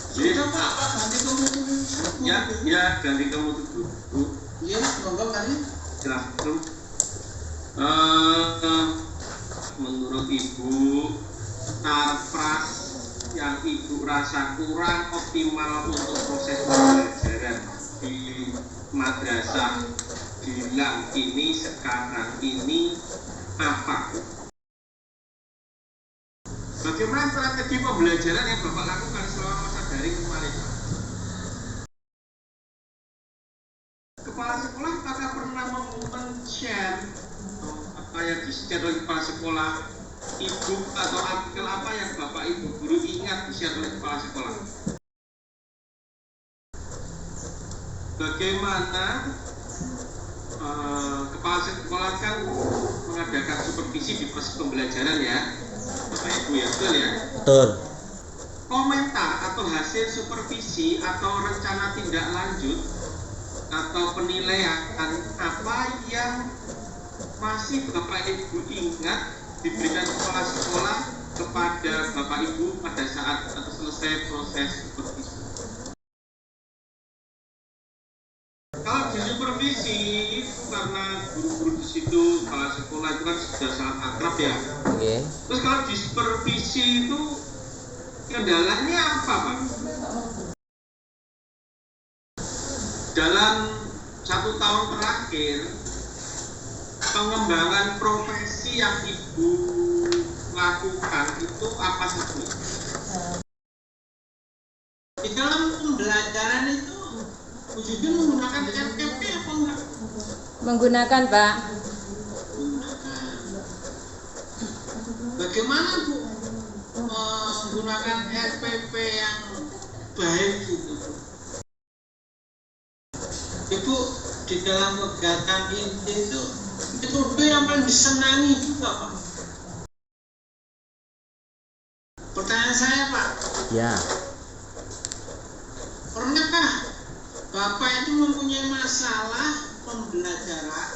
Speaker 3: sudah Pak, ganti kamu dulu.
Speaker 1: Ya, ganti kamu dulu.
Speaker 3: Iya, monggo Pak Ari.
Speaker 1: Silahkan. Menurut Ibu, tarpras yang Ibu rasa kurang optimal untuk proses pembelajaran di madrasah Gilang ini sekarang ini apa? Bagaimana strategi pembelajaran yang Bapak lakukan selama masa daring kemarin? Kepala sekolah apakah pernah men-share apa yang di-share oleh kepala sekolah, Ibu atau artikel apa yang Bapak Ibu guru ingat di-share oleh kepala sekolah? Bagaimana kepala sekolah kan mengadakan supervisi di proses pembelajaran ya, Bapak Ibu ya, betul ya?
Speaker 4: Betul.
Speaker 1: Komentar atau hasil supervisi atau rencana tindak lanjut atau penilaian apa yang masih Bapak Ibu ingat diberikan kepala sekolah kepada Bapak Ibu pada saat atau selesai proses supervisi? Kalau di supervisi itu karena guru-guru di situ, kepala sekolah itu kan sudah sangat akrab ya.
Speaker 4: Oke.
Speaker 1: Terus kalau di supervisi itu kendalanya apa Pak? Dalam 1 tahun terakhir pengembangan profesi yang Ibu lakukan itu apa saja?
Speaker 3: Di dalam pembelajaran itu Bu Jujun menggunakan RPP apa enggak?
Speaker 5: Menggunakan Pak.
Speaker 3: Bagaimana Bu menggunakan RPP yang baik gitu? Ibu di dalam kegiatan inti itu metode yang paling disenangi juga Pak. Pertanyaan saya Pak,
Speaker 4: Ya.
Speaker 3: pernahkah Bapak itu mempunyai masalah pembelajaran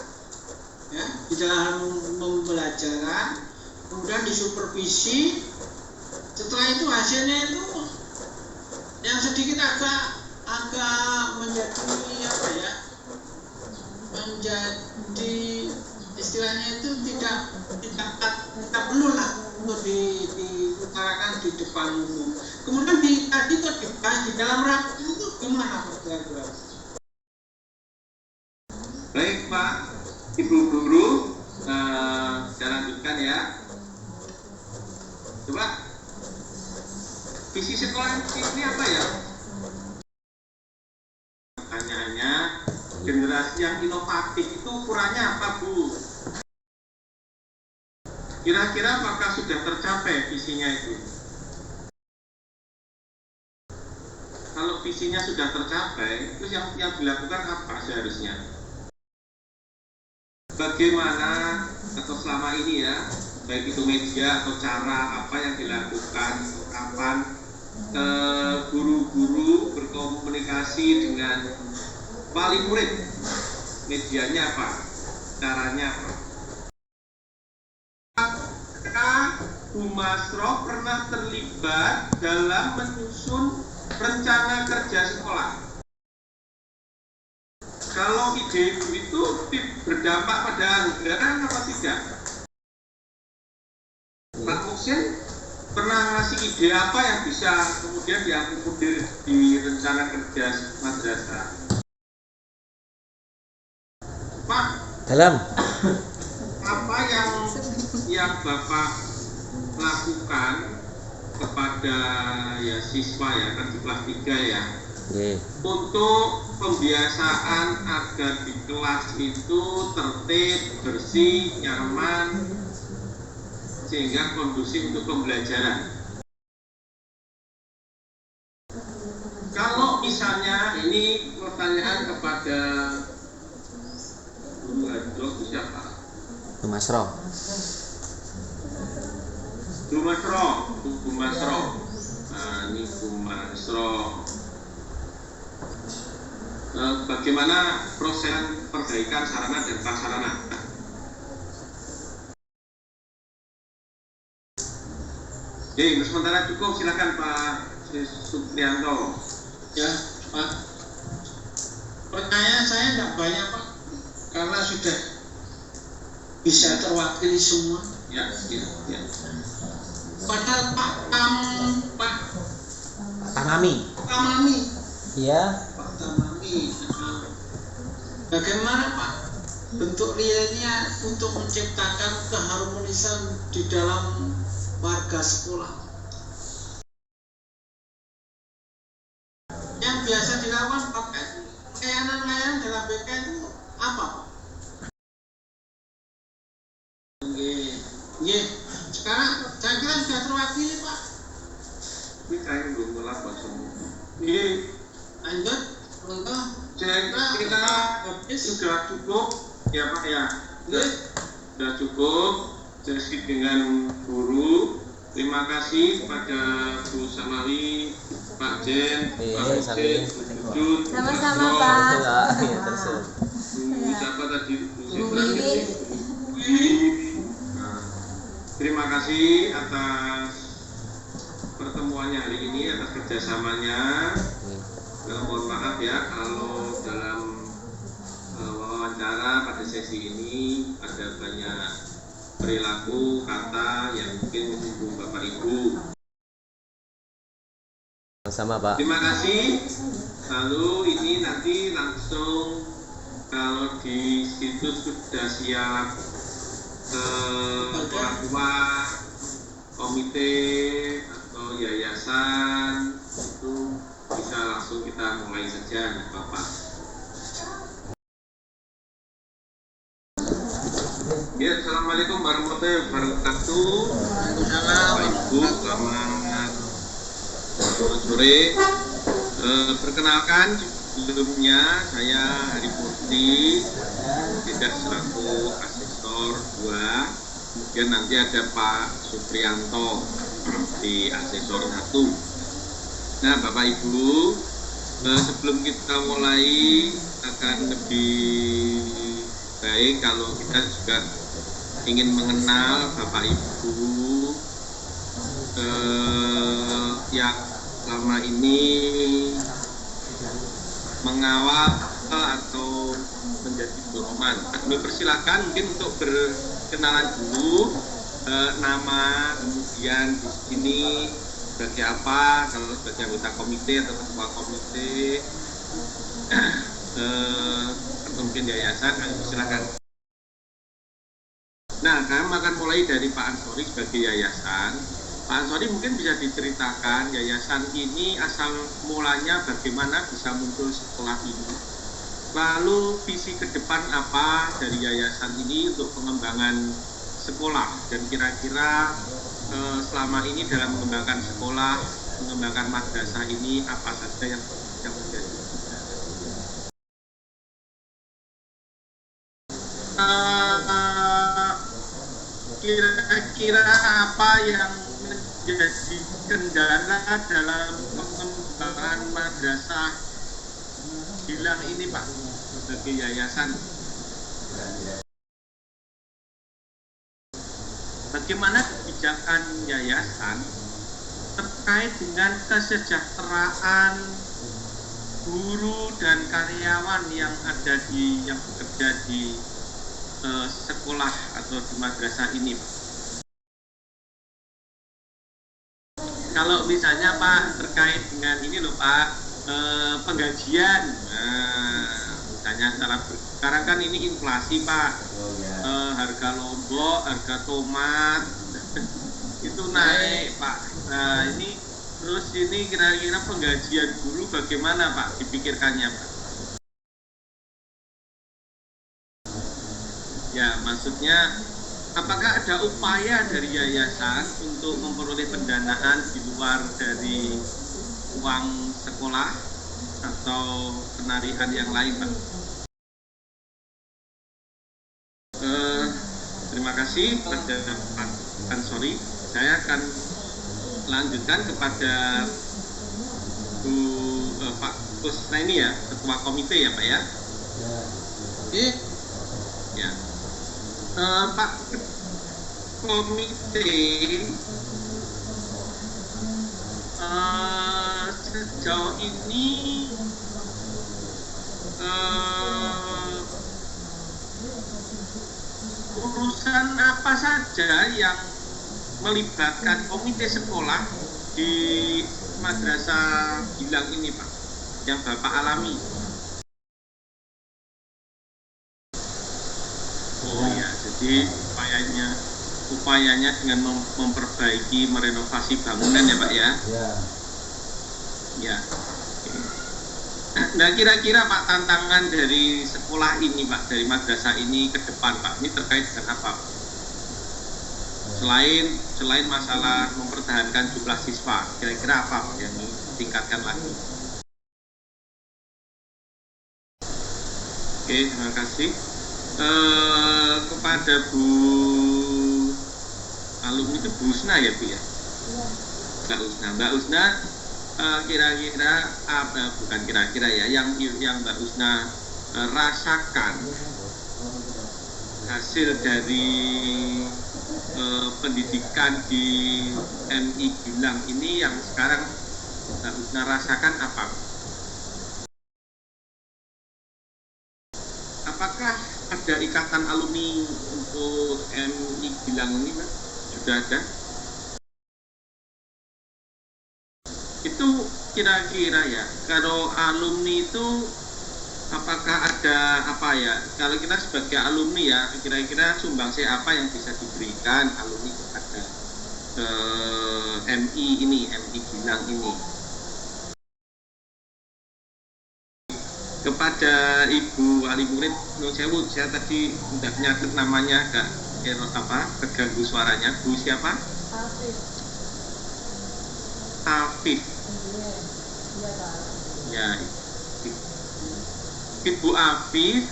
Speaker 3: ya, di dalam pembelajaran, kemudian disupervisi, setelah itu hasilnya itu yang sedikit agak menjadi apa ya, menjadi istilahnya itu tidak perlu lah untuk diutarakan di depan umum. Kemudian tadi kok dibahas di dalam rapat itu gimana Pak kira-kira?
Speaker 1: Baik Pak, Ibu Guru, saya lanjutkan ya. Coba visi sekolah ini apa ya? Pertanyaannya, generasi yang inovatif itu ukurannya apa, Bu? Kira-kira apakah sudah tercapai visinya itu? Kalau visinya sudah tercapai, terus yang dilakukan apa seharusnya? Bagaimana atau selama ini ya, baik itu media atau cara apa yang dilakukan, kapan guru-guru berkomunikasi dengan wali murid, medianya apa, caranya apa? Bu Masro pernah terlibat dalam menyusun rencana kerja sekolah. Kalau ide itu berdampak pada anggaran apa tidak? Pak Muksin pernah ngasih ide apa yang bisa kemudian diakomodir di rencana kerja madrasah? Pak,
Speaker 4: Dalam.
Speaker 1: apa yang Bapak lakukan kepada ya siswa ya kan di kelas 3 ya, untuk pembiasaan agar di kelas itu tertib, bersih, nyaman, sehingga kondusif untuk pembelajaran. Kalau misalnya ini pertanyaan kepada Bu Hadro, siapa?
Speaker 4: Bu Masro.
Speaker 1: Bu Masro. Nah, ini Bu Masro. Bagaimana proses perbaikan sarana dan prasarana? Oke, sementara cukup, silakan Pak Suprianto.
Speaker 3: Ya, Pak. Pertanyaan saya tidak banyak, Pak, karena sudah bisa terwakili semua.
Speaker 1: Ya.
Speaker 3: Padahal Pak
Speaker 4: Tamami. Iya.
Speaker 3: Pak Tamami, bagaimana Pak bentuk realnya untuk menciptakan keharmonisan di dalam warga sekolah? Yang biasa dilakukan pakai layanan dalam BK itu apa, Pak? Nggih. Sekarang saya kira sudah terwakili, Pak.
Speaker 1: Ini kayak belum melapor semua. Ini
Speaker 3: Lanjut, untuk
Speaker 1: saya kira sudah cukup ya Pak ya. Sudah cukup sesi dengan guru. Terima kasih kepada Bu Samawi, Pak Jen, Pak Hussein, Bu Jun,
Speaker 5: Sama-sama,
Speaker 1: Bu
Speaker 5: Pak.
Speaker 1: Masro, Bu siapa tadi? Bu Wiwi. Terima kasih atas pertemuannya hari ini, atas kerjasamanya. Mohon maaf ya kalau dalam wawancara pada sesi ini ada banyak perilaku kata yang mungkin menyinggung Bapak Ibu.
Speaker 4: Sama Pak.
Speaker 1: Terima kasih. Lalu ini nanti langsung kalau di situ sudah siap orang tua, komite atau yayasan itu bisa langsung kita mulai saja, Bapak. Ya, assalamualaikum warahmatullahi wabarakatuh. Bapak Ibu, selamat sore. Perkenalkan sebelumnya saya Hari Putri, tidak selaku asesor 2, kemudian nanti ada Pak Suprianto di asesor 1. Nah Bapak Ibu, sebelum kita mulai akan lebih baik kalau kita juga ingin mengenal Bapak Ibu yang selama ini mengawal atau menjadi dorongan. Kami persilakan mungkin untuk berkenalan dulu, nama, kemudian di sini sebagai apa, kalau sebagai anggota komite atau ketua komite, atau mungkin yayasan, kami persilakan. Nah, kami akan mulai dari Pak Ansori sebagai yayasan. Pak Ansori mungkin bisa diceritakan yayasan ini asal mulanya bagaimana bisa muncul sekolah ini. Lalu visi ke depan apa dari yayasan ini untuk pengembangan sekolah dan kira-kira selama ini dalam mengembangkan sekolah, mengembangkan madrasah ini apa saja yang menjadi kira-kira apa yang menjadi kendala dalam pengembangan madrasah Gilang ini Pak sebagai yayasan? Bagaimana kebijakan yayasan terkait dengan kesejahteraan guru dan karyawan yang bekerja di sekolah atau di madrasah ini, Pak? Kalau misalnya Pak terkait dengan ini loh Pak, penggajian, misalnya sekarang kan ini inflasi Pak, harga lombok, harga tomat itu naik Pak. Nah ini terus ini kira-kira penggajian guru bagaimana Pak dipikirkannya Pak? Ya maksudnya apakah ada upaya dari yayasan untuk memperoleh pendanaan di luar dari uang sekolah atau penarikan yang lain Pak? Terima kasih pada Pak Ansori. Saya akan lanjutkan kepada Pak Kusnaini ya, Ketua Komite ya Pak ya. Ya. Pak Komite, sejauh ini urusan apa saja yang melibatkan komite sekolah di Madrasah Gilang ini Pak, yang Bapak alami? Oh ya, jadi upayanya dengan memperbaiki, merenovasi bangunan ya Pak ya? Ya. Nah kira-kira Pak tantangan dari sekolah ini Pak, dari madrasah ini ke depan Pak, ini terkait dengan apa? Selain masalah mempertahankan jumlah siswa, kira-kira apa Pak yang ditingkatkan lagi? Oke, terima kasih. Kepada Bu alumni itu Bu Usna ya Bu ya? Mbak Usna kira-kira bukan kira-kira ya, yang Mbak Usna rasakan hasil dari pendidikan di MI Gilang ini yang sekarang Mbak Usna rasakan apa? Apakah ada ikatan alumni untuk MI Gilang ini Pak? Sudah ada? Itu kira-kira ya, kalau alumni itu apakah ada apa ya, kalau kita sebagai alumni ya, kira-kira sumbangsi apa yang bisa diberikan alumni kepada MI Gilang ini? Kepada Ibu wali murid, Nusewu, saya tadi sudah nyatet namanya agak terganggu suaranya. Bu siapa? Afif. Ya, Ibu Afif.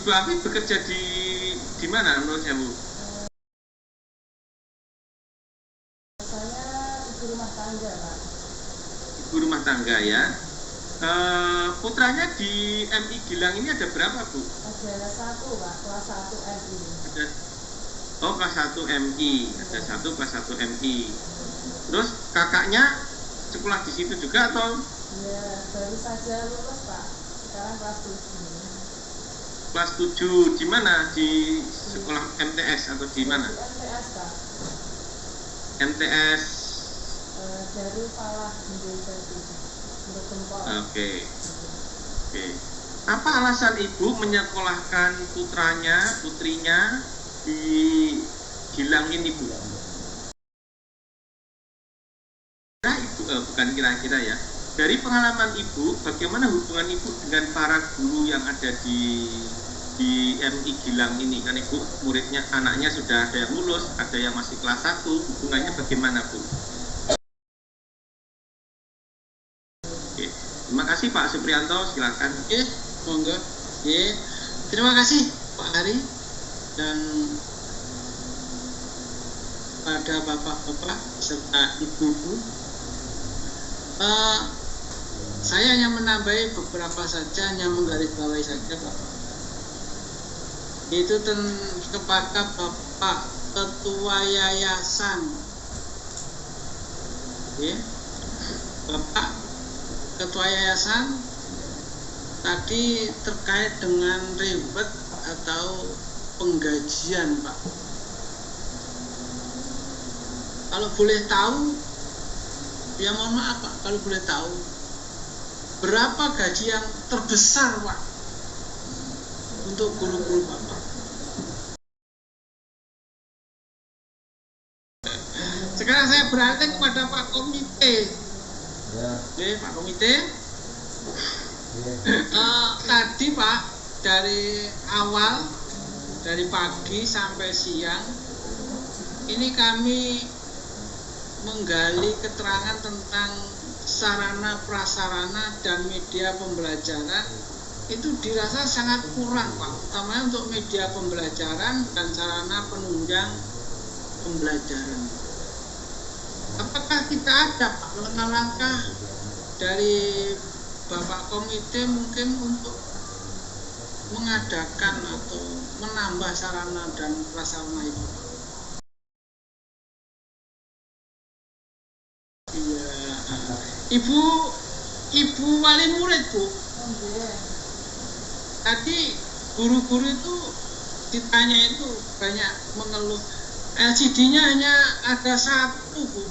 Speaker 1: Ibu Afif bekerja di mana menurut saya Bu?
Speaker 5: Saya ibu rumah tangga Pak.
Speaker 1: Ibu rumah tangga ya. Putranya di MI Gilang ini ada berapa Bu?
Speaker 5: Ada satu Pak, kelas 1 MI.
Speaker 1: Kelas 1 MI, ada satu kelas 1 MI. Terus kakaknya sekolah di situ juga atau?
Speaker 5: Ya, baru saja lulus Pak. Sekarang kelas 7.
Speaker 1: Kelas 7 di mana? Di sekolah MTS atau di mana?
Speaker 5: Di MTS Pak.
Speaker 1: MTS
Speaker 5: Darul Falah Indonesia.
Speaker 1: Oke. Apa alasan ibu menyekolahkan putrinya di Gilang ini Bu? bukan kira-kira ya. Dari pengalaman Ibu, bagaimana hubungan Ibu dengan para guru yang ada di MI Gilang ini? Kan Ibu muridnya, anaknya sudah ada yang lulus, ada yang masih kelas 1, hubungannya bagaimana, Bu? Oke. Terima kasih Pak Supriyanto, silakan.
Speaker 3: Oke, monggo. Oke. Terima kasih Pak Hari dan pada bapak-bapak serta ibu-ibu. Saya hanya menambahi beberapa saja, hanya menggarisbawahi saja Pak. Itu kepada Bapak Ketua Yayasan. Oke. Bapak Ketua Yayasan tadi terkait dengan reward atau penggajian Pak. Kalau boleh tahu, ya mohon maaf Pak, kalau boleh tahu berapa gaji yang terbesar Pak untuk guru-guru Bapak? Sekarang saya beralih kepada Pak Komite.
Speaker 2: Ya.
Speaker 3: Oke, Pak Komite. Tadi Pak, dari awal, dari pagi sampai siang, ini kami menggali keterangan tentang sarana prasarana dan media pembelajaran itu dirasa sangat kurang Pak, utamanya untuk media pembelajaran dan sarana penunjang pembelajaran. Apakah kita ada Pak langkah-langkah dari Bapak Komite mungkin untuk mengadakan atau menambah sarana dan prasarana itu? Iya. Ibu wali murid Bu. Tadi guru-guru itu ditanya itu banyak mengeluh. LCD-nya hanya ada satu Bu,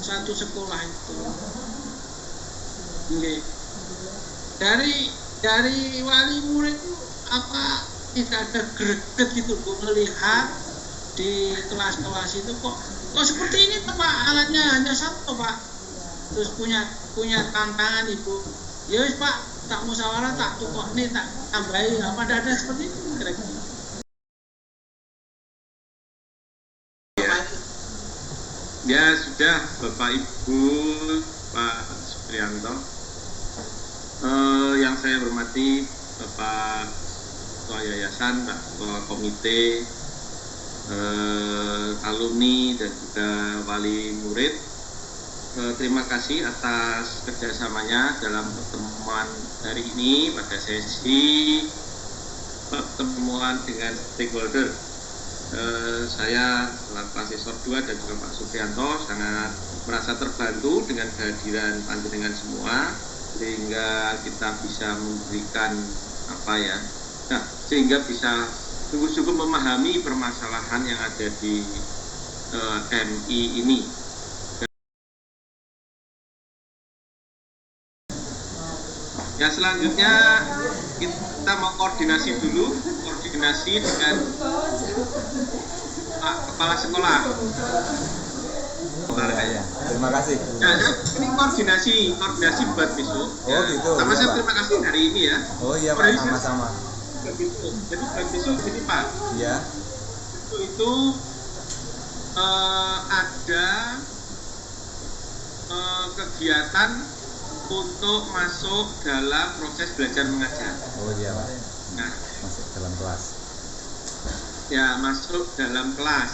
Speaker 3: satu sekolah itu. Oke. Dari wali murid itu apa tidak ada greget gitu Bu melihat di kelas-kelas itu kok seperti ini Pak, alatnya hanya satu Pak, terus punya tantangan Ibu, ya wis Pak, tak musyawarah tak tukok nih tak tambahin apa ada seperti itu kira-kira.
Speaker 1: Ya sudah Bapak Ibu Pak Supriyanto, yang saya hormati Bapak Ketua Yayasan, Pak Ketua Komite, alumni dan juga wali murid, terima kasih atas kerjasamanya dalam pertemuan hari ini pada sesi pertemuan dengan stakeholder. Saya selaku asesor 2 dan juga Pak Supriyanto sangat merasa terbantu dengan kehadiran panjenengan semua, sehingga kita bisa memberikan sehingga bisa sungguh-sungguh memahami permasalahan yang ada di MI ini. Ya, selanjutnya kita mau koordinasi dulu, dengan Pak Kepala Sekolah.
Speaker 2: Ya. Terima kasih.
Speaker 1: Nah, ini koordinasi buat besok.
Speaker 2: Oh gitu.
Speaker 1: Sama
Speaker 2: ya,
Speaker 1: saya
Speaker 2: Pak.
Speaker 1: terima kasih hari ini ya.
Speaker 2: Oh iya Pak, sama-sama.
Speaker 1: Jadi buat besok ini Pak.
Speaker 2: Iya.
Speaker 1: Itu ada kegiatan untuk masuk dalam proses belajar mengajar.
Speaker 2: Oh iya Pak.
Speaker 1: Nah,
Speaker 2: masuk dalam kelas.
Speaker 1: Ya, masuk dalam kelas.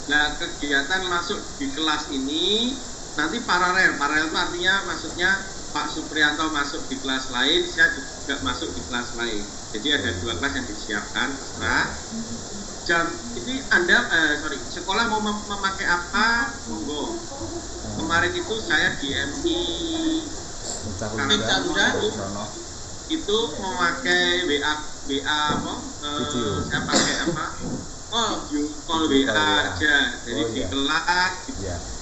Speaker 1: Nah, kegiatan masuk di kelas ini nanti paralel itu artinya maksudnya Pak Supriyanto masuk di kelas lain, saya juga masuk di kelas lain. Jadi ada 2 kelas yang disiapkan. Nah, jam ini sekolah mau memakai apa? Monggo. Kemarin itu saya di MI itu memakai WA saya pakai apa? Call WA aja. Jadi di kelas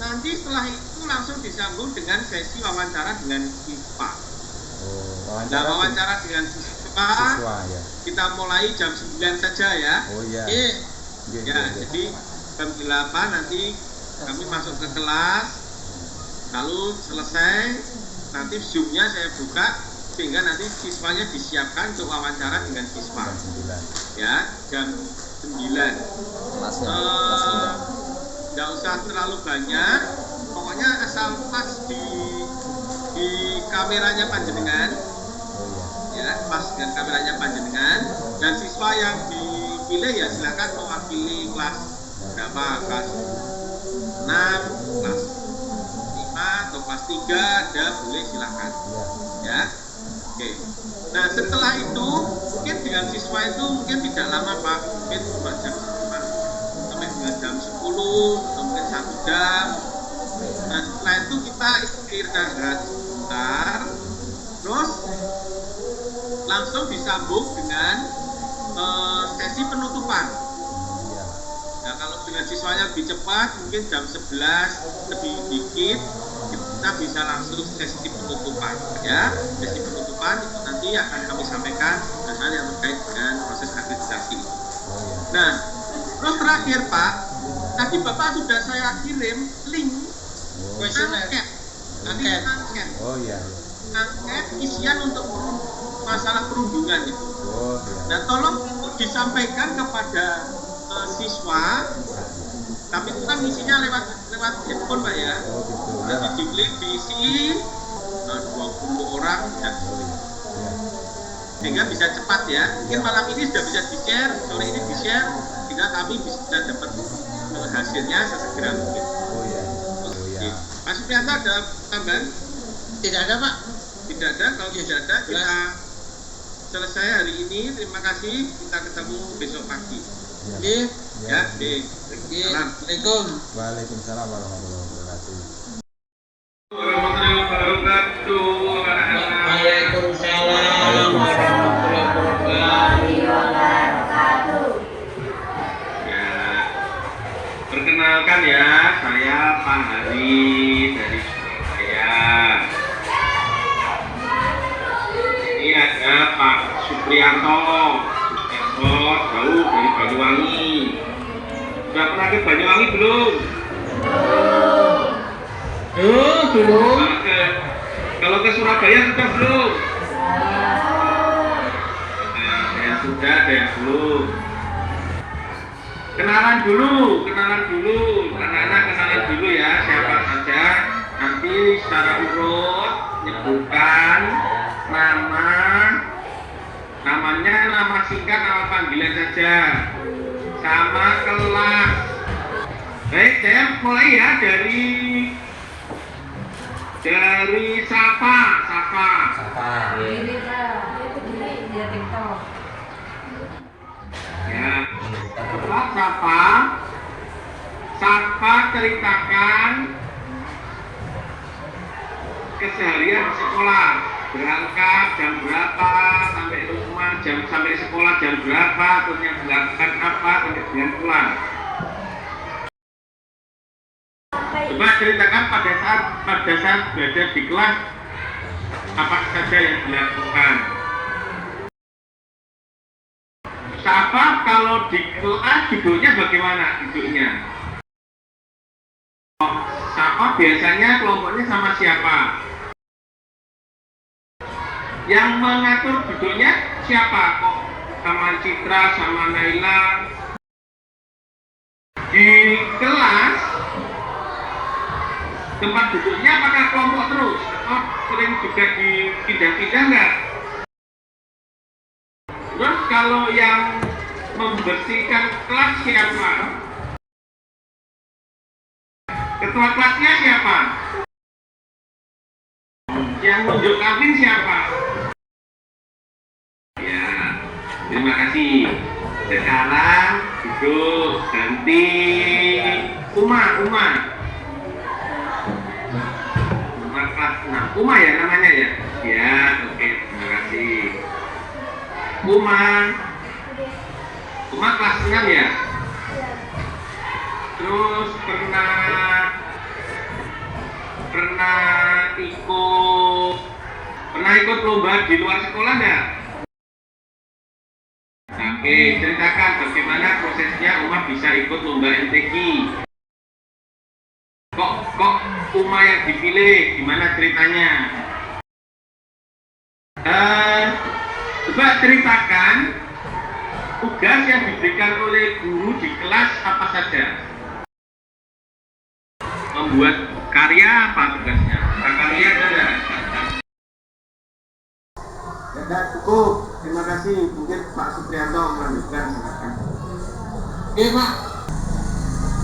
Speaker 1: nanti setelah itu langsung disambung dengan sesi wawancara dengan IPA. Wawancara dengan siswa ya. Kita mulai jam 9 saja ya.
Speaker 2: Oh iya.
Speaker 1: Ya, jadi jam 8 nanti kami masuk ke kelas. Lalu selesai, nanti Zoom-nya saya buka sehingga nanti siswanya disiapkan untuk wawancara dengan siswa. Ya, jam 9. Nggak usah terlalu banyak, pokoknya asal pas di kameranya panjenengan, ya pas dengan kameranya panjenengan, dan siswa yang dipilih ya silakan mewakili kelas berapa, kelas 6, kelas 5 atau kelas 3 ada, boleh silakan ya. Oke. Nah setelah itu mungkin dengan siswa itu mungkin tidak lama Pak, mungkin cuma jam 5 sampai dengan jam 10 atau mungkin 1 jam. Nah setelah itu kita istirahat sebentar, terus langsung disambung dengan sesi penutupan. Nah kalau dengan siswanya lebih cepat, mungkin jam 11 lebih dikit, kita bisa langsung sesi penutupan ya. Sesi penutupan itu nanti akan kami sampaikan hal yang terkait dengan proses akreditasi. Nah terus terakhir Pak, tadi Bapak sudah saya kirim link angket.
Speaker 2: Oh iya.
Speaker 1: Angket isian untuk masalah perundungan itu. Nah tolong disampaikan kepada siswa, tapi itu kan isinya lewat handphone Pak ya. Nanti diklik diisi 20 orang ya. Sehingga bisa cepat ya. Mungkin malam ini sudah bisa di-share, sore ini di-share, sehingga kami bisa dapat hasilnya sesegera mungkin. Mas Supriyanto ada tambahan?
Speaker 3: Tidak ada Pak.
Speaker 1: Tidak ada. Kalau tidak ada kita selesai hari ini. Terima kasih. Kita ketemu besok pagi.
Speaker 3: Oke.
Speaker 1: Ya.
Speaker 3: Assalamualaikum.
Speaker 2: Waalaikumsalam warahmatullahi wabarakatuh.
Speaker 3: Waalaikumsalam warahmatullahi wabarakatuh.
Speaker 1: Ya. Perkenalkan ya, saya Pak Hari dari Surabaya. Ini ada Pak Supriyanto jauh dari Banyuwangi. Sudah pernah ke Banyuwangi belum? Belum. Kalau ke Surabaya sudah belum? Ada yang sudah, ada yang belum. Kenalan dulu, anak-anak kenalan dulu ya, siapa saja. Nanti secara urut menyebutkan namanya, nama singkat, nama panggilan saja, sama kelas. Baik, saya mulai ya dari Sapa. Ya, setelah Sapa ceritakan keseharian di sekolah, berangkat jam berapa, sampai rumah sampai sekolah jam berapa, terus yang dilakukan apa, sampai dengan pulang. Coba ceritakan pada saat berada di kelas apa saja yang dilakukan. Sapa kalau di kelas duduknya bagaimana duduknya? Sapa biasanya kelompoknya sama siapa? Yang mengatur duduknya siapa? Kok sama Citra, sama Naila? Di kelas tempat duduknya apakah kelompok terus? Atau sering juga dipindah-pindah enggak? Terus kalau yang membersihkan kelas siapa? Ketua kelasnya siapa? Yang nunjuk kabin siapa? Ya, terima kasih. Sekarang duduk, ganti Uma kelas 6. Uma ya namanya ya? Ya, oke, terima kasih. Uma kelas 6 ya? Terus pernah ikut lomba di luar sekolah enggak? Oke, ceritakan bagaimana prosesnya Uma bisa ikut lomba MTQ. Kok Uma yang dipilih, gimana ceritanya? Coba ceritakan tugas yang diberikan oleh guru di kelas apa saja. Membuat karya apa tugasnya? Karya ada. Ya, cukup. Terima kasih. Mungkin Pak Supriyanto melanjutkan, silakan.
Speaker 3: Oke Pak,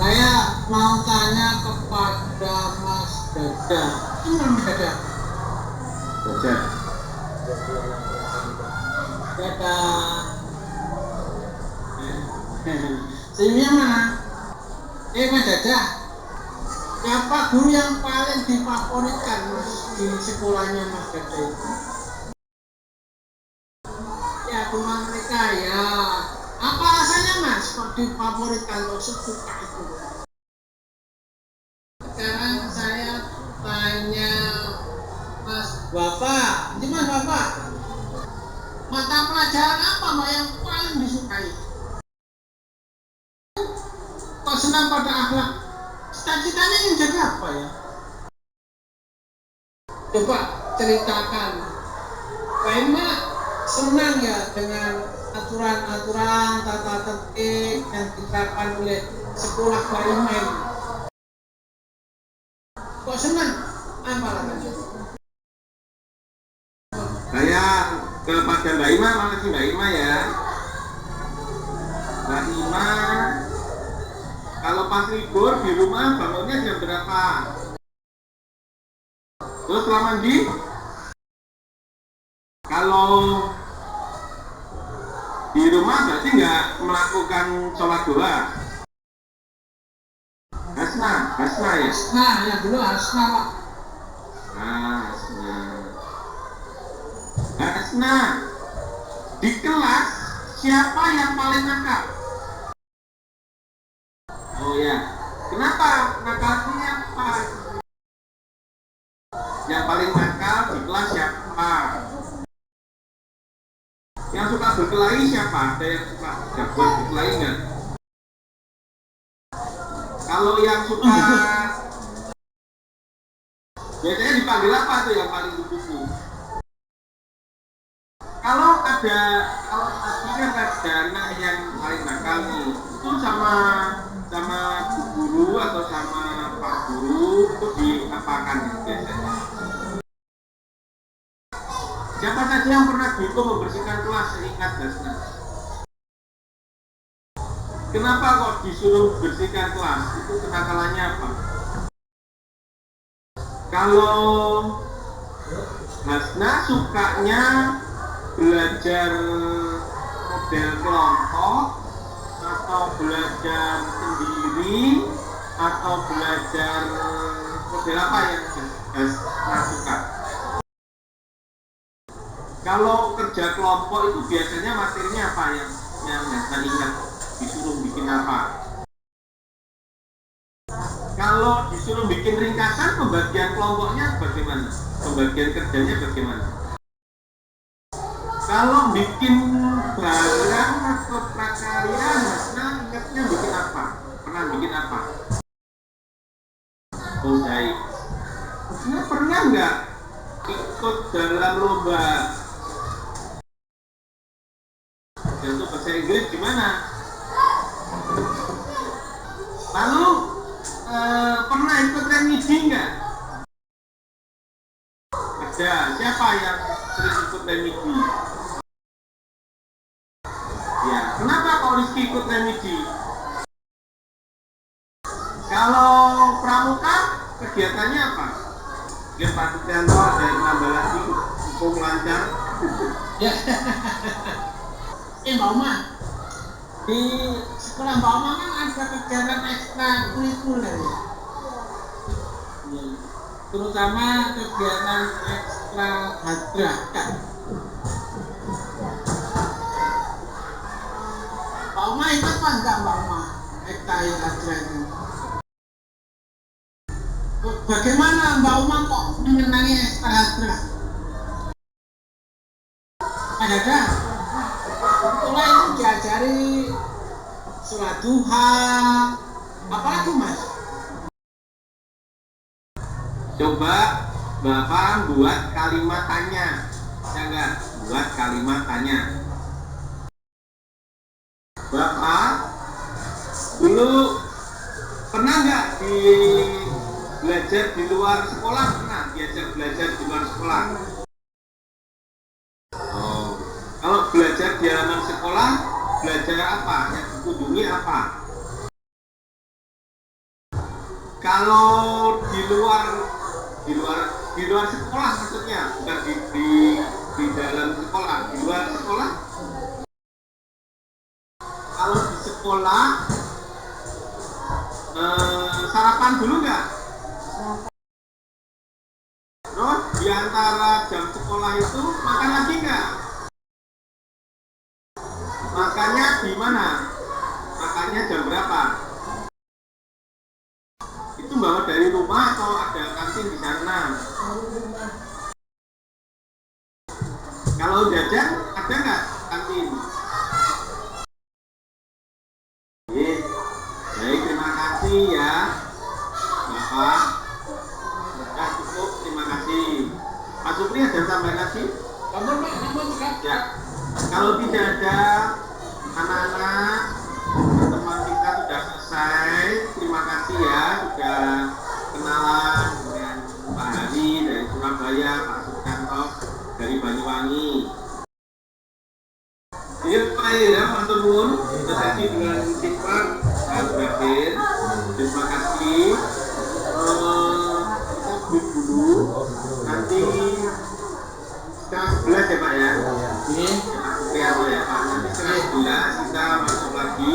Speaker 3: saya mau tanya kepada Mas Dada. Ini Mas Dada.
Speaker 1: Dada.
Speaker 3: Dada. Senyumnya mana? Mas Dada. Siapa guru yang paling difavoritkan Mas di sekolahnya Mas Dada itu? Ya, cuma mereka ya. Apa rasanya Mas kok difavoritkan, kok suka itu? Sekarang saya tanya Mas Bapak, ini Mas Bapak, mata pelajaran apa Mbak yang paling disukai? Kok senang pada akhlak? Cita-citanya ingin jadi apa ya? Coba ceritakan. Pak Emak senang ya dengan aturan-aturan tata tertib yang diterapkan oleh sekolah Mbak Emak. Kok senang? Apa rasanya?
Speaker 1: Saya kepada Mbak Ima, makasih Mbak Ima ya. Mbak Ima, kalau pas libur di rumah bangunnya jam berapa? Terus setelah mandi? Kalau di rumah berarti nggak melakukan sholat duha? Hasna ya?
Speaker 3: Nah, ya dulu Hasna Pak.
Speaker 1: Hasna, di kelas siapa yang paling nakal? Oh ya, kenapa nakalnya apa? Yang paling nakal di kelas siapa? Yang suka berkelahi siapa? Ada yang suka jagoan berkelahi nggak? Kalau yang suka biasanya dipanggil apa tuh yang paling kupu? Kalau tadi kan ada anak yang paling nakal nih, itu sama Bu guru atau sama Pak guru itu diapakan biasanya? Siapa saja yang pernah dihukum membersihkan kelas seingat Hasna? Kenapa kok disuruh bersihkan kelas? Itu kenakalannya apa? Kalau Hasna sukanya belajar model kelompok atau belajar sendiri atau belajar model apa yang Hasna suka? Kalau kerja kelompok itu biasanya materinya apa yang Hasna ingat? Disuruh bikin apa? Kalau disuruh bikin ringkasan, pembagian kelompoknya bagaimana? Pembagian kerjanya bagaimana? Kalau bikin barang atau prakarya, Hasna ingatnya bikin apa? Pernah bikin apa? Oh, baik. Hasna pernah nggak ikut dalam lomba? Untuk bahasa Inggris gimana? Lalu pernah ikut remedi nggak? Ada. Siapa yang sering ikut remedi? Ya, kenapa kok Rizky ikut remedi? Kalau pramuka kegiatannya apa? Ya Pak Supriyanto ada yang nambah lagi hukum lancar.
Speaker 3: Ya. Mbak Uma, di sekolah Mbak Uma kan ada kegiatan ekstra kurikuler ya. Terutama kegiatan ekstra hadrah. Mbak Uma ikut apa enggak Mbak Uma? Ekstra hadrah itu. Bagaimana Mbak Uma kok mengenangi ekstra hadrah? Ada? Mulai itu diajari sholat duha, apalagi Mas?
Speaker 1: Coba Bapak buat kalimat tanya. Ya enggak? Buat kalimat tanya. Bapak dulu pernah nggak belajar di luar sekolah? Pernah diajak belajar di luar sekolah? Oh, kalau belajar di halaman sekolah, belajar apa? Yang dikunjungi apa? Kalau di luar sekolah maksudnya, bukan di dalam sekolah, di luar sekolah. Kalau di sekolah sarapan dulu nggak? Terus di antara jam sekolah itu makan lagi nggak? Makannya di mana? Makannya jam berapa? Itu bawa dari rumah atau ada kantin di sana? Kalau jajan ada nggak kantin? Baik, terima kasih ya Bapak. Sudah cukup, terima kasih. Pak Supri ada tambahan lagi? Ya. Kalau tidak ada anak-anak, teman kita sudah selesai. Terima kasih ya sudah kenalan dengan Pak Hari dari Surabaya, Pak Sukanto dari Banyuwangi. Ini Pak ya, Pak Turun, sesi dengan Sifat dan berakhir. Terima kasih. Kita break dulu. Nanti setengah 11 ya Pak ya. Ini ya Pak. Nanti setengah 11 kita masuk lagi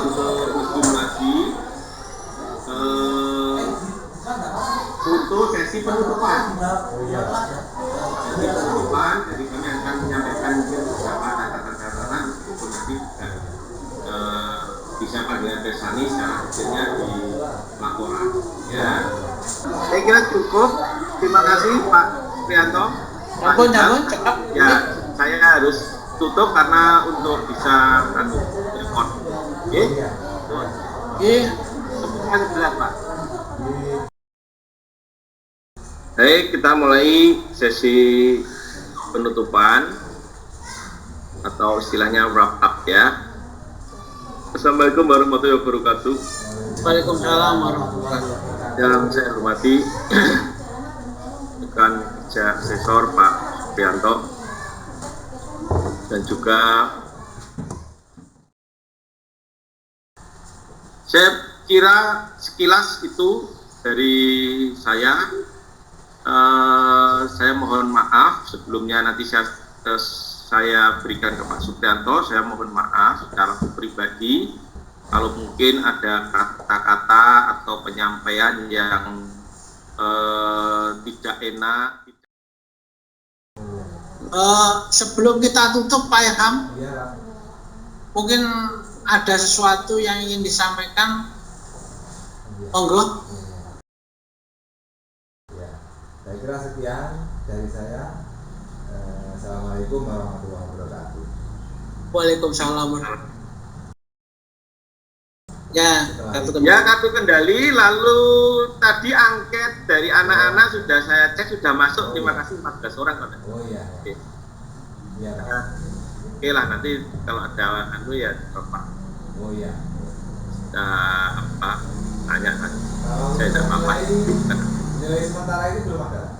Speaker 1: untuk musim lagi untuk sesi penutupan. Sesi penutupan, jadi kami akan menyampaikan mungkin beberapa catatan-catatan untuk nanti bisa panggilan Tesani secara detailnya di laporan. Ya, saya kira cukup. Terima kasih Pak Prianto.
Speaker 3: Ampun, cakap.
Speaker 1: Ya, saya harus tutup karena untuk bisa record. Oke? Oke. Tepuk sebelah Pak. Baik, kita mulai sesi penutupan atau istilahnya wrap up ya. Assalamualaikum warahmatullahi wabarakatuh.
Speaker 3: Waalaikumsalam warahmatullahi wabarakatuh.
Speaker 1: Yang saya hormati rekan kerja asesor Pak Prianto dan juga saya kira sekilas itu dari saya. Saya mohon maaf sebelumnya, nanti saya berikan ke Pak Suprianto. Saya mohon maaf secara pribadi kalau mungkin ada kata-kata atau penyampaian yang tidak enak.
Speaker 3: Sebelum kita tutup Pak Ilham, mungkin ada sesuatu yang ingin disampaikan, monggo.
Speaker 2: Saya kira sekian dari saya. Assalamualaikum warahmatullahi wabarakatuh.
Speaker 3: Waalaikumsalam warahmatullahi wabarakatuh.
Speaker 1: Ya, kartu kendali. Lalu tadi angket dari anak-anak sudah saya cek, sudah masuk. Terima kasih 14 orang kan.
Speaker 2: Oh iya.
Speaker 1: Oke.
Speaker 2: Iya.
Speaker 1: Oke lah, nanti kalau ada ya Pak.
Speaker 2: Oh iya.
Speaker 1: Nah, apa tanya kan? Saya tidak apa-apa.
Speaker 2: Nilai sementara itu belum ada.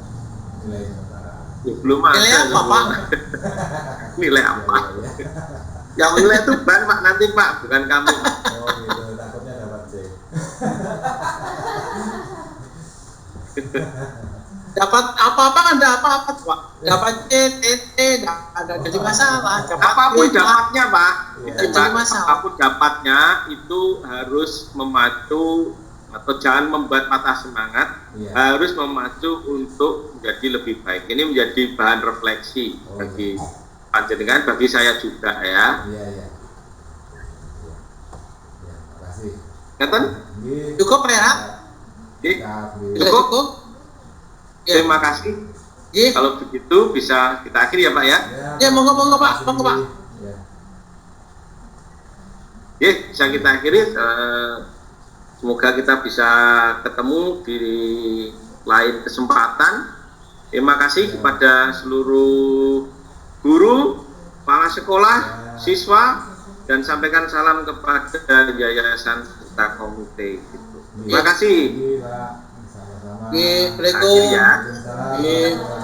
Speaker 2: Nilai sementara.
Speaker 1: Belum ada.
Speaker 3: Nilai apa Pak?
Speaker 1: Nilai apa? Yang nilai itu ban Pak, nanti Pak, bukan kami.
Speaker 2: Oh gitu, takutnya dapat C.
Speaker 3: Dapat apa-apa kan ada apa-apa Pak. Dapat C, ada jadi masalah.
Speaker 1: Apapun dapatnya Pak,
Speaker 3: jadi masalah.
Speaker 1: apapun dapatnya itu harus memacu atau jangan membuat patah semangat, harus memacu untuk menjadi lebih baik. Ini menjadi bahan refleksi bagi panjenengan, bagi saya juga ya.
Speaker 2: Iya. Terima kasih.
Speaker 1: Ngeten?
Speaker 3: Cukup ya?
Speaker 1: Cukup. Terima kasih. Kalau begitu bisa kita akhiri ya Pak ya.
Speaker 3: Ya, monggo Pak.
Speaker 1: Bisa kita akhiri. Semoga kita bisa ketemu di lain kesempatan. Terima kasih kepada seluruh guru, kepala sekolah, siswa, dan sampaikan salam kepada Yayasan Serta Komite. Terima kasih.
Speaker 2: Sama-sama.
Speaker 3: Assalamualaikum.
Speaker 1: Akhir ya.